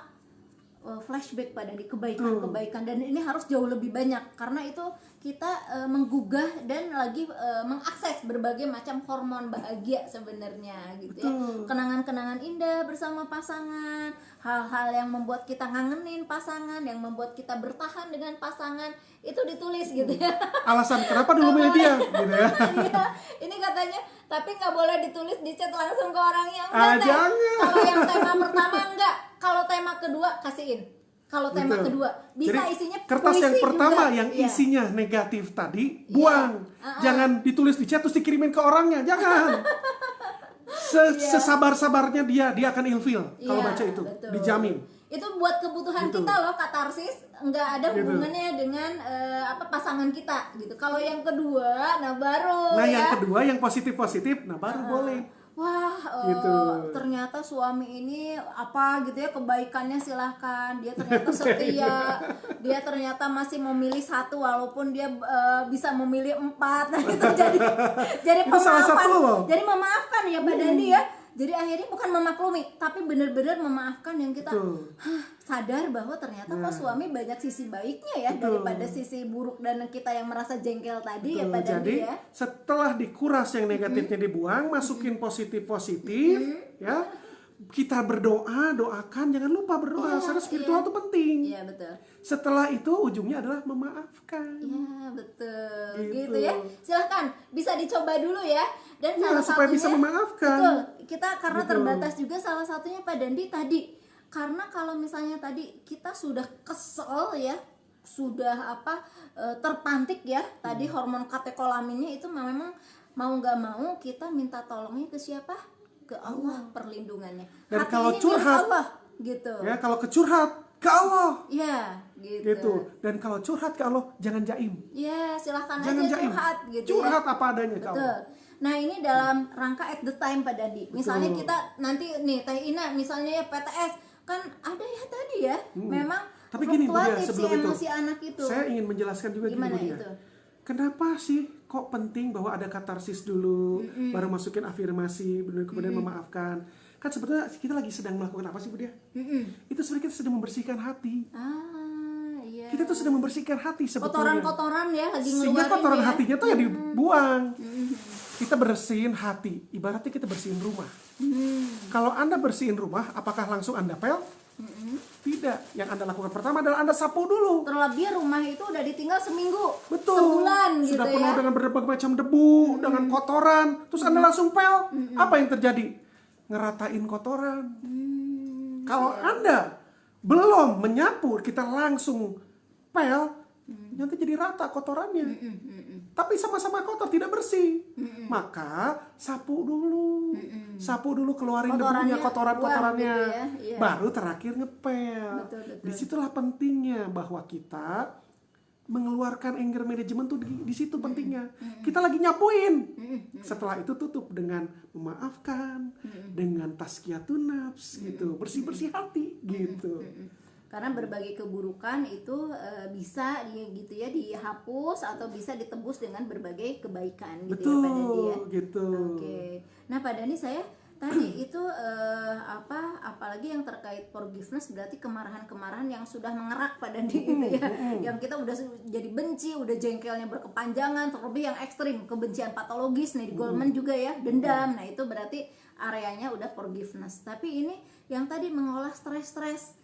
flashback pada di kebaikan-kebaikan, dan ini harus jauh lebih banyak karena itu kita menggugah dan lagi mengakses berbagai macam hormon bahagia sebenarnya gitu ya. Kenangan-kenangan indah bersama pasangan, hal-hal yang membuat kita ngangenin pasangan, yang membuat kita bertahan dengan pasangan, itu ditulis gitu ya. Alasan kenapa dulu milih dia gitu ya. Ini katanya, tapi nggak boleh ditulis di chat langsung ke orangnya. Jangan. Kalau yang tema pertama enggak, kalau tema kedua kasihin. Kalau tema kedua bisa jadi, isinya kertas yang pertama juga, yang isinya negatif tadi buang. Jangan ditulis di chat terus dikirimin ke orangnya, jangan. Sesabar-sabarnya dia akan ilfil kalau baca itu, betul. Dijamin. Itu buat kebutuhan kita loh, katarsis, nggak ada hubungannya dengan pasangan kita gitu. Kalau yang kedua, nah baru yang kedua yang positif, nah baru boleh. Wah, gitu. Ternyata suami ini apa gitu ya, kebaikannya silahkan. Dia ternyata setia, dia ternyata masih memilih 1 walaupun dia bisa memilih 4. Nah, itu jadi memaafkan. Jadi memaafkan ya Mbak Dandi ya. Jadi akhirnya bukan memaklumi, tapi benar-benar memaafkan yang kita Betul. sadar bahwa ternyata kok suami banyak sisi baiknya ya Betul. daripada sisi buruk dan kita yang merasa jengkel tadi ya Pak Jadi Dandi ya. setelah dikuras yang negatifnya dibuang, masukin positif-positif, ya kita berdoa, doakan, jangan lupa berdoa. Karena spiritual itu penting. Iya betul. Setelah itu ujungnya adalah memaafkan. Iya betul, Gitu. gitu ya. Silahkan bisa dicoba dulu ya. Dan Ya, salah supaya satunya, bisa memaafkan. betul. Kita karena Gitu. terbatas juga salah satunya Pak Dandi tadi. Karena kalau misalnya tadi kita sudah kesel ya, sudah terpantik ya. Tadi hormon katekolaminnya itu memang mau nggak mau kita minta tolongnya ke siapa? Ke Allah perlindungannya. Dan Hati kalau ini milik curhat, Allah gitu. Ya, kalau kecurhat ke Allah. Ya, gitu. Gitu. Dan kalau curhat ke Allah, jangan jaim. Ya, silahkan Jangan aja jaim. curhat gitu Curhat ya. apa adanya ke Betul. Allah. Nah, ini dalam rangka at the time Pak Dandi. Misalnya Betul. kita nanti nih Teh Ina misalnya ya PTS kan ada ya tadi ya. Memang Tapi gini Bu Dia, fluktuatif si sebelum itu emosi anak itu. saya ingin menjelaskan juga gini Gimana Bu Dia. itu? Kenapa sih kok penting bahwa ada katarsis dulu, baru masukin afirmasi, kemudian memaafkan? Kan sebetulnya kita lagi sedang melakukan apa sih Bu Dia? Itu sebenarnya kita sedang membersihkan hati. Iya. Kita tuh sedang membersihkan hati sebetulnya. Kotoran-kotoran ya lagi Sehingga ngeluarin kotoran ya. hatinya tuh ya dibuang. Kita bersihin hati, ibaratnya kita bersihin rumah. Kalau Anda bersihin rumah, apakah langsung Anda pel? Tidak. Yang Anda lakukan pertama adalah Anda sapu dulu. Terlebih rumah itu udah ditinggal seminggu, Betul. sebulan gitu Sudah penuh ya. dengan berbagai macam debu, dengan kotoran. Terus Anda langsung pel. Apa yang terjadi? Ngeratain kotoran. Kalau Anda belum menyapu, kita langsung pel, nanti jadi rata kotorannya. Tapi sama-sama kotor, tidak bersih. Maka sapu dulu. Sapu dulu, keluarin Kotorannya debunya, kotoran-kotorannya. buang gitu ya, iya. Baru terakhir ngepel. Betul. Disitulah pentingnya bahwa kita mengeluarkan anger management tuh di situ pentingnya. Kita lagi nyapuin. Setelah itu tutup dengan memaafkan, dengan tazkiyatun nafs gitu, bersih-bersih hati gitu. Karena berbagai keburukan itu bisa gitu ya dihapus atau bisa ditebus dengan berbagai kebaikan gitu ya Pak Dandi ya. Gitu. Oke. Nah Pak Dandi saya tadi itu apalagi yang terkait forgiveness berarti kemarahan-kemarahan yang sudah mengerak Pak Dandi gitu ya. Yang kita udah jadi benci, udah jengkelnya berkepanjangan, terlebih yang ekstrim, kebencian patologis nih di Goleman juga ya, dendam. Nah, itu berarti areanya udah forgiveness. Tapi ini yang tadi mengolah stres-stres.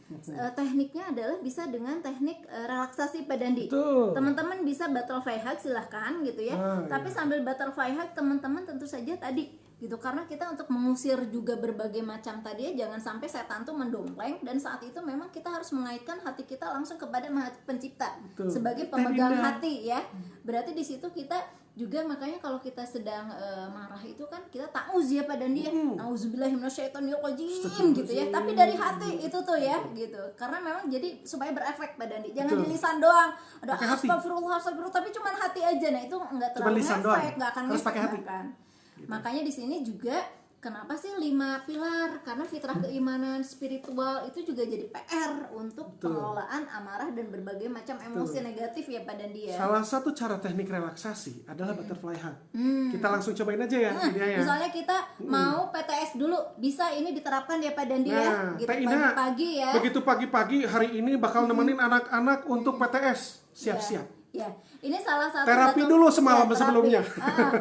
Tekniknya adalah bisa dengan teknik relaksasi Pak Dandi. Betul. Teman-teman bisa butterfly hug silahkan gitu ya. Tapi sambil butterfly hug teman-teman tentu saja tadi gitu, karena kita untuk mengusir juga berbagai macam tadi ya, jangan sampai setan tuh mendompleng, dan saat itu memang kita harus mengaitkan hati kita langsung kepada Maha Pencipta. Betul. Sebagai pemegang hati ya. Berarti di situ kita juga, makanya kalau kita sedang marah itu kan kita ta'uz ya Pak Dandi ya. Auzubillahiminasyaitonirrajim gitu ya. Tapi dari hati itu tuh ya gitu. Karena memang jadi supaya berefek Pak Dandi. Jangan di lisan doang. Ada Pakai hati. astagfirullah tapi cuman hati aja. Nah, itu enggak Cuma terlalu lisan doang. efek, enggak akan Harus ngefek pakai hati. bahkan. Makanya di sini juga kenapa sih 5 pilar? Karena fitrah keimanan spiritual itu juga jadi PR untuk pengelolaan amarah dan berbagai macam emosi negatif ya Pak Dandi ya. Salah satu cara teknik relaksasi adalah butterfly hug. Kita langsung cobain aja ya, videonya. Misalnya kita mau PTS dulu, bisa ini diterapkan ya Pak Dandi ya. Gitu Teh Ina, pagi-pagi ya. begitu pagi-pagi hari ini bakal nemenin anak-anak untuk PTS. Siap-siap. Ya, ini salah satu Terapi dulu semalam sebelumnya.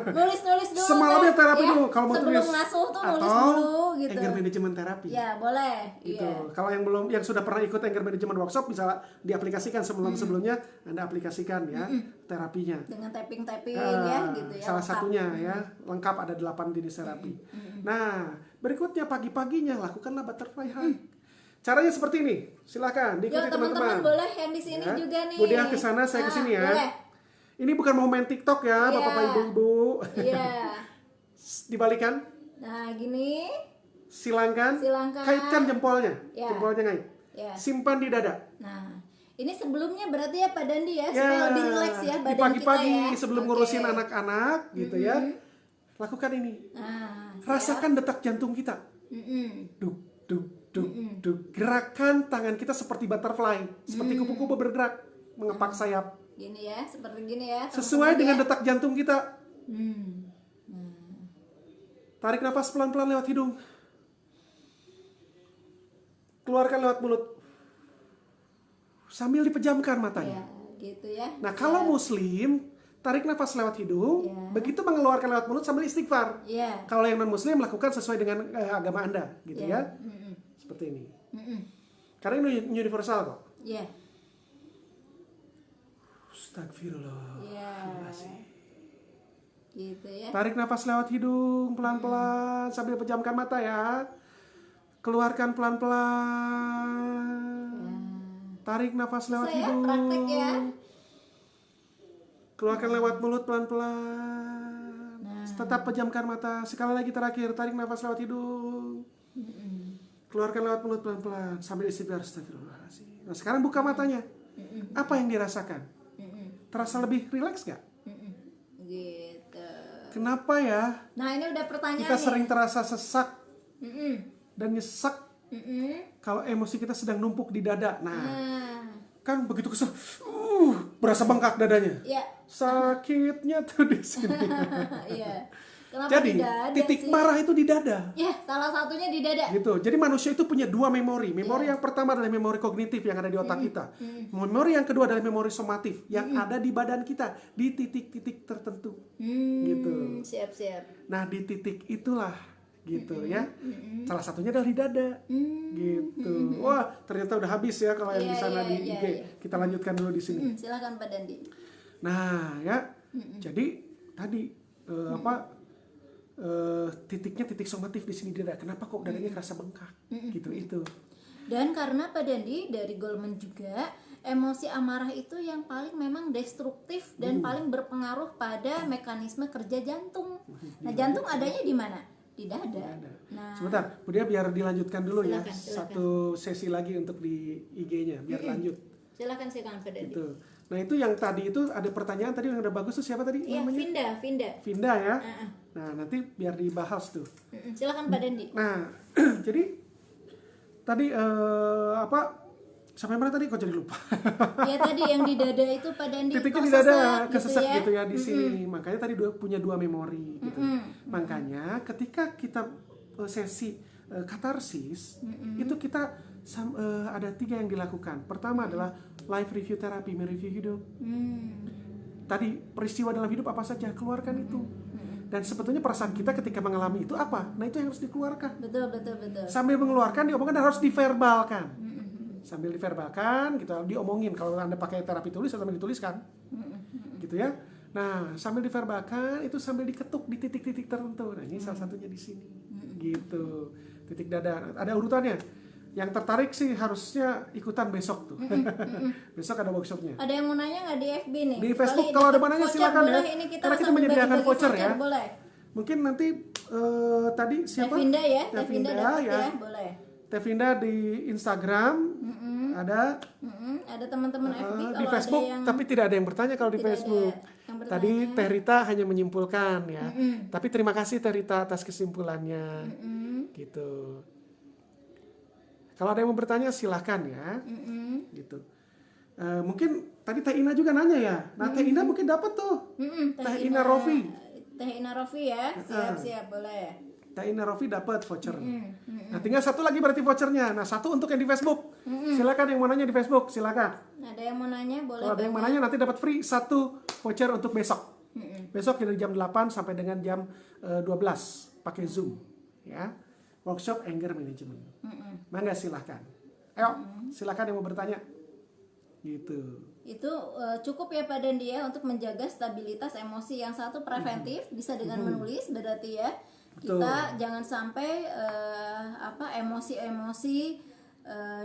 Nulis dulu. Semalamnya Teh, terapi ya. dulu kalau mau sebelum tulis. ngasuh tuh nulis Atau dulu gitu. anger management terapi. Ya, boleh. Gitu. Iya. Kalau yang sudah pernah ikut anger management workshop bisa diaplikasikan sebelumnya Anda aplikasikan ya terapinya. Dengan tapping ya gitu ya. Salah lengkap. satunya ya, lengkap ada 8 jenis terapi. Nah, berikutnya pagi-paginya lakukanlah butterfly hug. Caranya seperti ini. Silakan diikuti Yuk teman-teman boleh yang di sini Ya. juga nih. Bu Dia ke sana, saya ke sini ya. Boleh. Ini bukan mau main TikTok ya, Iya. Bapak Ibu-ibu. Iya. Dibalikan, Nah, gini. silangkan, Silangkan. kaitkan jempolnya. Ya. Jempolnya ngait. Ya. Simpan di dada. Nah, ini sebelumnya berarti ya Pak Dandi ya, supaya lebih rileks ya di badan pagi-pagi kita ya. sebelum Oke. ngurusin anak-anak gitu ya. Lakukan ini. Nah, Rasakan detak jantung kita. Duk, duk, duk, duk. Gerakan tangan kita seperti butterfly, seperti kupu-kupu bergerak, mengepak sayap. gini ya, seperti gini ya. Sesuai dengan teman-teman detak jantung kita. ya. Tarik nafas pelan-pelan lewat hidung. keluarkan lewat mulut sambil dipejamkan matanya. Ya, gitu ya. Nah, kalau muslim, tarik nafas lewat hidung, Ya. begitu mengeluarkan lewat mulut sambil istighfar. Ya. Kalau yang non-muslim lakukan sesuai dengan agama Anda, gitu ya. Seperti ini. Karena ini universal kok. Ya. Astagfirullah. Ya. Gitu ya. Tarik nafas lewat hidung pelan-pelan sambil pejamkan mata ya. Keluarkan pelan-pelan. Tarik nafas lewat Bisa ya, hidung. praktek ya. Keluarkan lewat mulut pelan-pelan. Tetap pejamkan mata. Sekali lagi terakhir, tarik nafas lewat hidung. Keluarkan lewat mulut pelan-pelan sambil istighfar. Astagfirullahaladzim. Nah, sekarang buka matanya. Apa yang dirasakan? Terasa lebih rileks gak? Gitu. Kenapa ya? Nah, ini udah pertanyaan Kita nih. sering terasa sesak dan nyesek Mm-mm. kalau emosi kita sedang numpuk di dada. Nah, Nah, kan begitu kesel, berasa bengkak dadanya. ya. Sakitnya tuh di sini. Iya. Kenapa Jadi tidak ada titik sih? marah itu di dada. Ya, salah satunya di dada. Gitu. Jadi manusia itu punya dua memori. Memori yang pertama adalah memori kognitif yang ada di otak kita. Memori yang kedua adalah memori somatif yang ada di badan kita di titik-titik tertentu. Gitu. Siap-siap. Nah, di titik itulah gitu ya. Salah satunya adalah di dada. Gitu. Wah, ternyata udah habis ya kalau yang Iya, di sana iya, di iya, IG. iya. Kita lanjutkan dulu di sini. Silakan Pak Dandi. Nah, ya. Jadi tadi titiknya titik somatif di sini di dada. Kenapa kok dadanya kerasa bengkak? Gitu itu. Dan karena Pak Dandi dari Goldman juga, emosi amarah itu yang paling memang destruktif dan paling berpengaruh pada mekanisme kerja jantung. Nah, jantung adanya di mana? Di dada. Nah, Sebentar, Budia biar dilanjutkan dulu ya. Silakan. Satu sesi lagi untuk di IG-nya biar lanjut. silakan Pak Dandi. Gitu. Nah, itu yang tadi itu ada pertanyaan tadi yang udah bagus tuh siapa tadi Iya, namanya? Vinda. Ya. Nah, nanti biar dibahas tuh. Silakan Pak Dandi. Nah, jadi tadi sampai mana tadi kok jadi lupa. Ya tadi yang di dada itu Pak Dandi Titiknya kok di dada sesek kesesek gitu ya di sini. Makanya tadi punya dua memori gitu. Makanya ketika kita sesi katarsis itu kita ada 3 yang dilakukan. Pertama adalah life review terapi, mereview hidup. Tadi peristiwa dalam hidup apa saja, keluarkan itu. Dan sebetulnya perasaan kita ketika mengalami itu apa? Nah, itu yang harus dikeluarkan. Betul. Sambil mengeluarkan diomongkan dan harus diverbalkan. Sambil diverbalkan gitu, diomongin. Kalau Anda pakai terapi tulis atau dituliskan. Gitu ya. Nah, sambil diverbalkan itu sambil diketuk di titik-titik tertentu. Nah, ini salah satunya di sini. Gitu. Titik dada. Ada urutannya. Yang tertarik sih harusnya ikutan besok tuh. Besok ada workshopnya. Ada yang mau nanya nggak di FB nih? Di Facebook kalau ada mau nanya silakan ya. Ini kita Karena kita sambil menyediakan bagi-bagi voucher ya. Boleh. Mungkin nanti tadi siapa? Tevinda ya, Tevinda dapat ya. ya, boleh. Tevinda di Instagram ada. Ada teman-teman FB Di kalau Facebook, ada yang tapi tidak ada yang bertanya kalau di Tidak ada Facebook. yang bertanya. Tadi Teh Rita hanya menyimpulkan ya. Tapi terima kasih Teh Rita atas kesimpulannya. Gitu. Kalau ada yang mau bertanya silahkan ya. Gitu. Mungkin tadi Teh Ina juga nanya ya. Nah, Teh Ina mungkin dapat tuh. Teh Ina Rofi. Teh Ina Rofi ya, siap boleh. Teh Ina Rofi dapat voucher. Nah, tinggal satu lagi berarti vouchernya. Nah, satu untuk yang di Facebook. Silakan yang mau nanya di Facebook, silakan. Ada yang mau nanya boleh. Kalau ada yang mau nanya nanti dapat free satu voucher untuk besok. Besok dari jam 8 sampai dengan jam 12 pakai Zoom, ya. Workshop anger management. Mangga silahkan. Ayo, silakan yang mau bertanya. Gitu. Itu cukup ya Pak Dandi ya untuk menjaga stabilitas emosi. Yang satu preventif bisa dengan menulis berarti ya. Betul. Kita jangan sampai emosi-emosi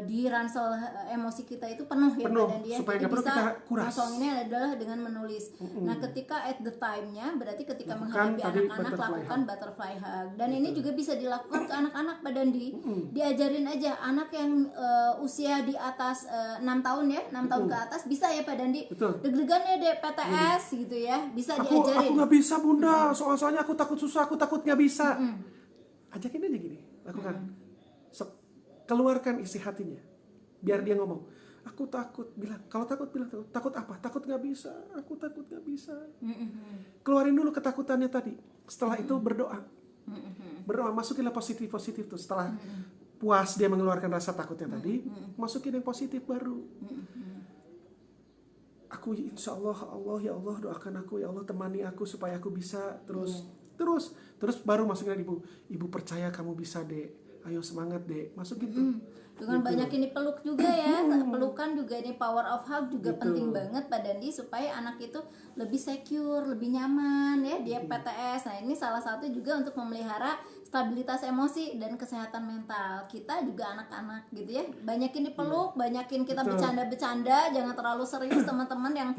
di ransel emosi kita itu penuh ya Penuh, Pak Dandi ya. supaya Jadi nggak perlu bisa kita kuras. kosonginnya adalah dengan menulis. Nah, ketika at the time-nya berarti ketika Lakukan menghadapi tadi anak-anak butterfly lakukan butterfly hug. Dan ini juga bisa dilakukan ke anak-anak Pak Dandi. Diajarin aja anak yang usia di atas 6 tahun ya, 6 tahun ke atas bisa ya Pak Dandi. Betul. Deg-degan ya deh PTS gitu ya, bisa Aku diajarin. nggak bisa Bunda, soalnya aku takut susah, aku takut nggak bisa. Ajakin aja gini, lakukan. Keluarkan isi hatinya, biar dia ngomong. Aku takut, bilang. Kalau takut bilang takut apa? Takut nggak bisa. Aku takut nggak bisa. Keluarin dulu ketakutannya tadi. Setelah itu berdoa. Berdoa, masukinlah positif tuh. Setelah puas dia mengeluarkan rasa takutnya tadi, masukin yang positif baru. Aku insya Allah, ya Allah doakan aku, ya Allah temani aku supaya aku bisa terus baru masukin ibu percaya kamu bisa Dek, ayo semangat Dek, masuk gitu. Dengan banyakin dipeluk juga ya, pelukan juga ini, power of hug juga penting banget Pak Dandi, supaya anak itu lebih secure, lebih nyaman ya dia PTS. Nah ini salah satu juga untuk memelihara stabilitas emosi dan kesehatan mental kita juga anak-anak gitu ya. Banyakin dipeluk, banyakin kita bercanda-bercanda, jangan terlalu serius teman-teman yang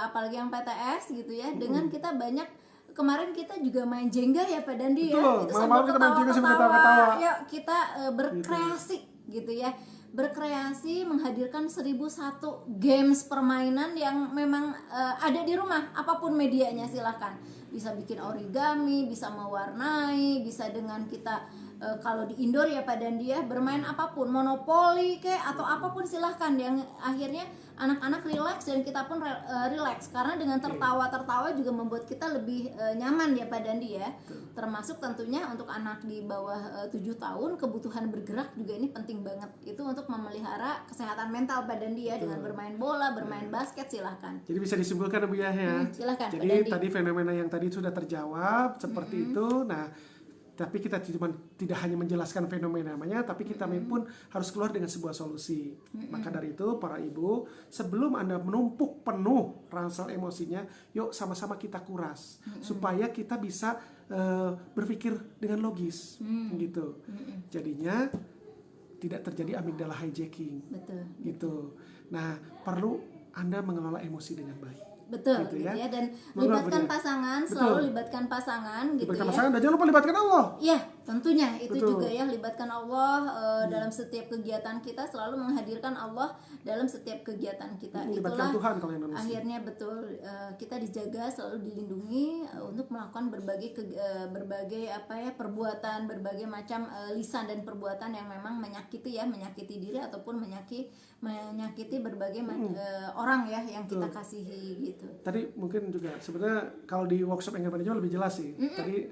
apalagi yang PTS gitu ya. Dengan kita banyak, kemarin kita juga main Jenga ya Pak Dandi ya. Itu sambil ketawa-ketawa. Yuk kita berkreasi gitu ya. Berkreasi menghadirkan 1001 games permainan yang memang ada di rumah, apapun medianya silahkan. Bisa bikin origami, bisa mewarnai, bisa dengan kita kalau di indoor ya Pak Dandi ya, bermain apapun, monopoli kayak atau apapun silahkan, yang akhirnya anak-anak relax dan kita pun relax, karena dengan tertawa-tertawa juga membuat kita lebih nyaman ya Pak Dandi ya. Termasuk tentunya untuk anak di bawah 7 tahun, kebutuhan bergerak juga ini penting banget. Itu untuk memelihara kesehatan mental Pak Dandi ya, dengan bermain bola, bermain basket silahkan. Jadi bisa disimpulkan Bu ya. Silahkan, jadi tadi fenomena yang tadi sudah terjawab seperti itu. Nah, tapi kita tidak hanya menjelaskan fenomenanya, tapi kita pun harus keluar dengan sebuah solusi. Maka dari itu para ibu, sebelum Anda menumpuk penuh ransel emosinya, yuk sama-sama kita kuras supaya kita bisa berpikir dengan logis, gitu. Jadinya tidak terjadi amigdala hijacking. Betul. Gitu. Nah, perlu Anda mengelola emosi dengan baik. Betul gitu ya. Dan libatkan pasangan, selalu libatkan pasangan gitu libatkan ya. Pasangan, dan jangan lupa libatkan Allah. Iya, tentunya itu juga ya, libatkan Allah dalam setiap kegiatan kita, selalu menghadirkan Allah dalam setiap kegiatan kita. Libatkan Itulah Tuhan kalau yang manusia. akhirnya betul kita dijaga, selalu dilindungi untuk melakukan berbagai perbuatan, berbagai macam lisan dan perbuatan yang memang menyakiti diri ataupun menyakiti berbagai orang ya yang kita kasihi gitu. Tadi mungkin juga sebenarnya kalau di workshop anger management lebih jelas sih. Tadi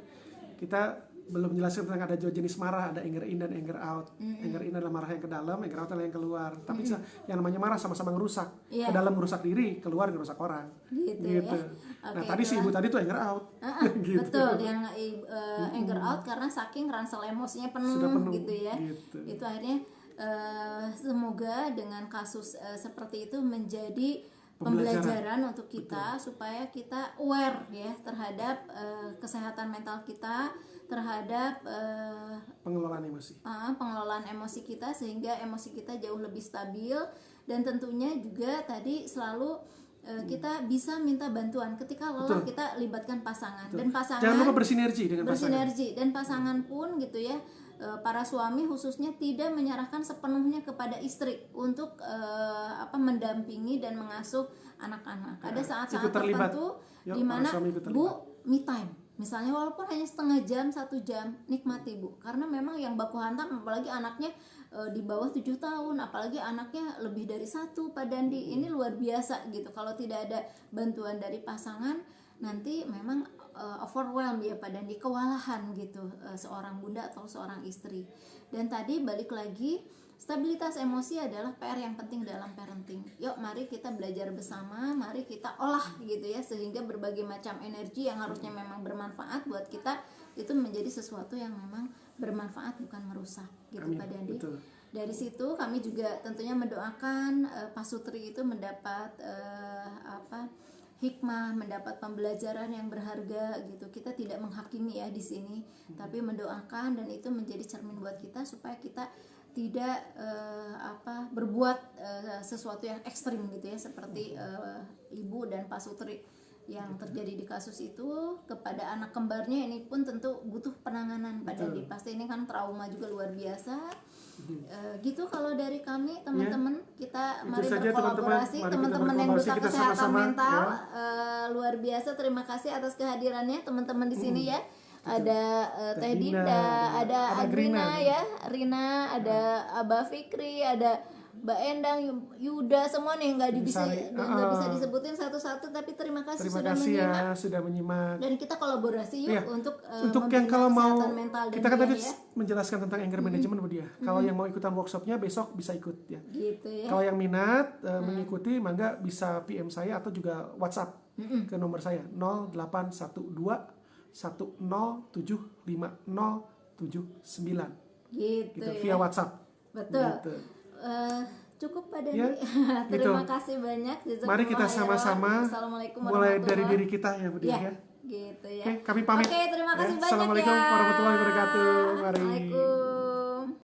kita belum menjelaskan tentang ada dua jenis marah, ada anger in dan anger out. Anger in adalah marah yang ke dalam, anger out adalah yang keluar. Tapi yang namanya marah sama-sama ngerusak. Ke dalam merusak diri, keluar ngerusak orang. Gitu. Ya. Nah, tadi si ibu tadi tuh anger out. Gitu. Betul, yang anger out karena saking ransel emosinya penuh gitu ya. Gitu. Itu akhirnya semoga dengan kasus seperti itu menjadi pembelajaran untuk kita, supaya kita aware ya terhadap kesehatan mental kita, terhadap pengelolaan emosi kita, sehingga emosi kita jauh lebih stabil. Dan tentunya juga tadi selalu kita bisa minta bantuan ketika lelah. Kita libatkan pasangan. Dan pasangan jangan lupa bersinergi dengan pasangan. Dan pasangan pun gitu ya, para suami khususnya tidak menyerahkan sepenuhnya kepada istri untuk mendampingi dan mengasuh anak-anak. Ada saat-saat tertentu di mana Bu, me time. Misalnya walaupun hanya setengah jam, 1 jam, nikmati Bu. Karena memang yang baku hantam, apalagi anaknya di bawah 7 tahun, apalagi anaknya lebih dari 1 Pak Dandi, ini luar biasa gitu. Kalau tidak ada bantuan dari pasangan, nanti memang overwhelmed ya Pak Dandi, kewalahan gitu seorang bunda atau seorang istri. Dan tadi balik lagi, stabilitas emosi adalah PR yang penting dalam parenting. Yuk mari kita belajar bersama, mari kita olah gitu ya, sehingga berbagai macam energi yang harusnya memang bermanfaat buat kita itu menjadi sesuatu yang memang bermanfaat, bukan merusak gitu. Amin. Pak Dandi. Betul. Dari situ kami juga tentunya mendoakan Pak Sutri itu mendapat hikmah, mendapat pembelajaran yang berharga gitu. Kita tidak menghakimi ya di sini, tapi mendoakan, dan itu menjadi cermin buat kita supaya kita tidak berbuat sesuatu yang ekstrim gitu ya, seperti Ibu dan Pak Sutri yang terjadi di kasus itu kepada anak kembarnya. Ini pun tentu butuh penanganan Pak Dandi. Pasti ini kan trauma juga luar biasa. Gitu kalau dari kami teman-teman, kita mari berkolaborasi, teman-teman yang duta kesehatan mental ya. Luar biasa, terima kasih atas kehadirannya teman-teman di sini ya. Ada Teh Dinda, ada Adrina ya, Rina, ada Abah Fikri, ada Mbak Endang, Yuda, semua nih nggak bisa Bisa, nggak bisa disebutin satu-satu, tapi terima kasih Terima sudah kasih menyimak. ya sudah menyimak. Dan kita kolaborasi yuk Iya. untuk Untuk membina yang kalau mau kesehatan mental dan kita kan tadi ya. menjelaskan tentang anger management Bu Dia. Kalau yang mau ikutan workshopnya besok bisa ikut ya. Gitu ya. Kalau yang minat mengikuti mangga bisa PM saya atau juga WhatsApp ke nomor saya 0812 10750079 Gitu gitu ya. via WhatsApp. Betul. Gitu. Cukup Pak Dani. Ya, Terima gitu. kasih banyak. Mari kita Jazakumullah sama-sama khairan. Assalamualaikum mulai dari warahmatullahi. diri kita ya Bu Dia Ya, ya. gitu ya. Oke, kami pamit. Oke, terima kasih Ya. banyak Assalamualaikum ya. warahmatullahi wabarakatuh. Mari. Waalaikumsalam.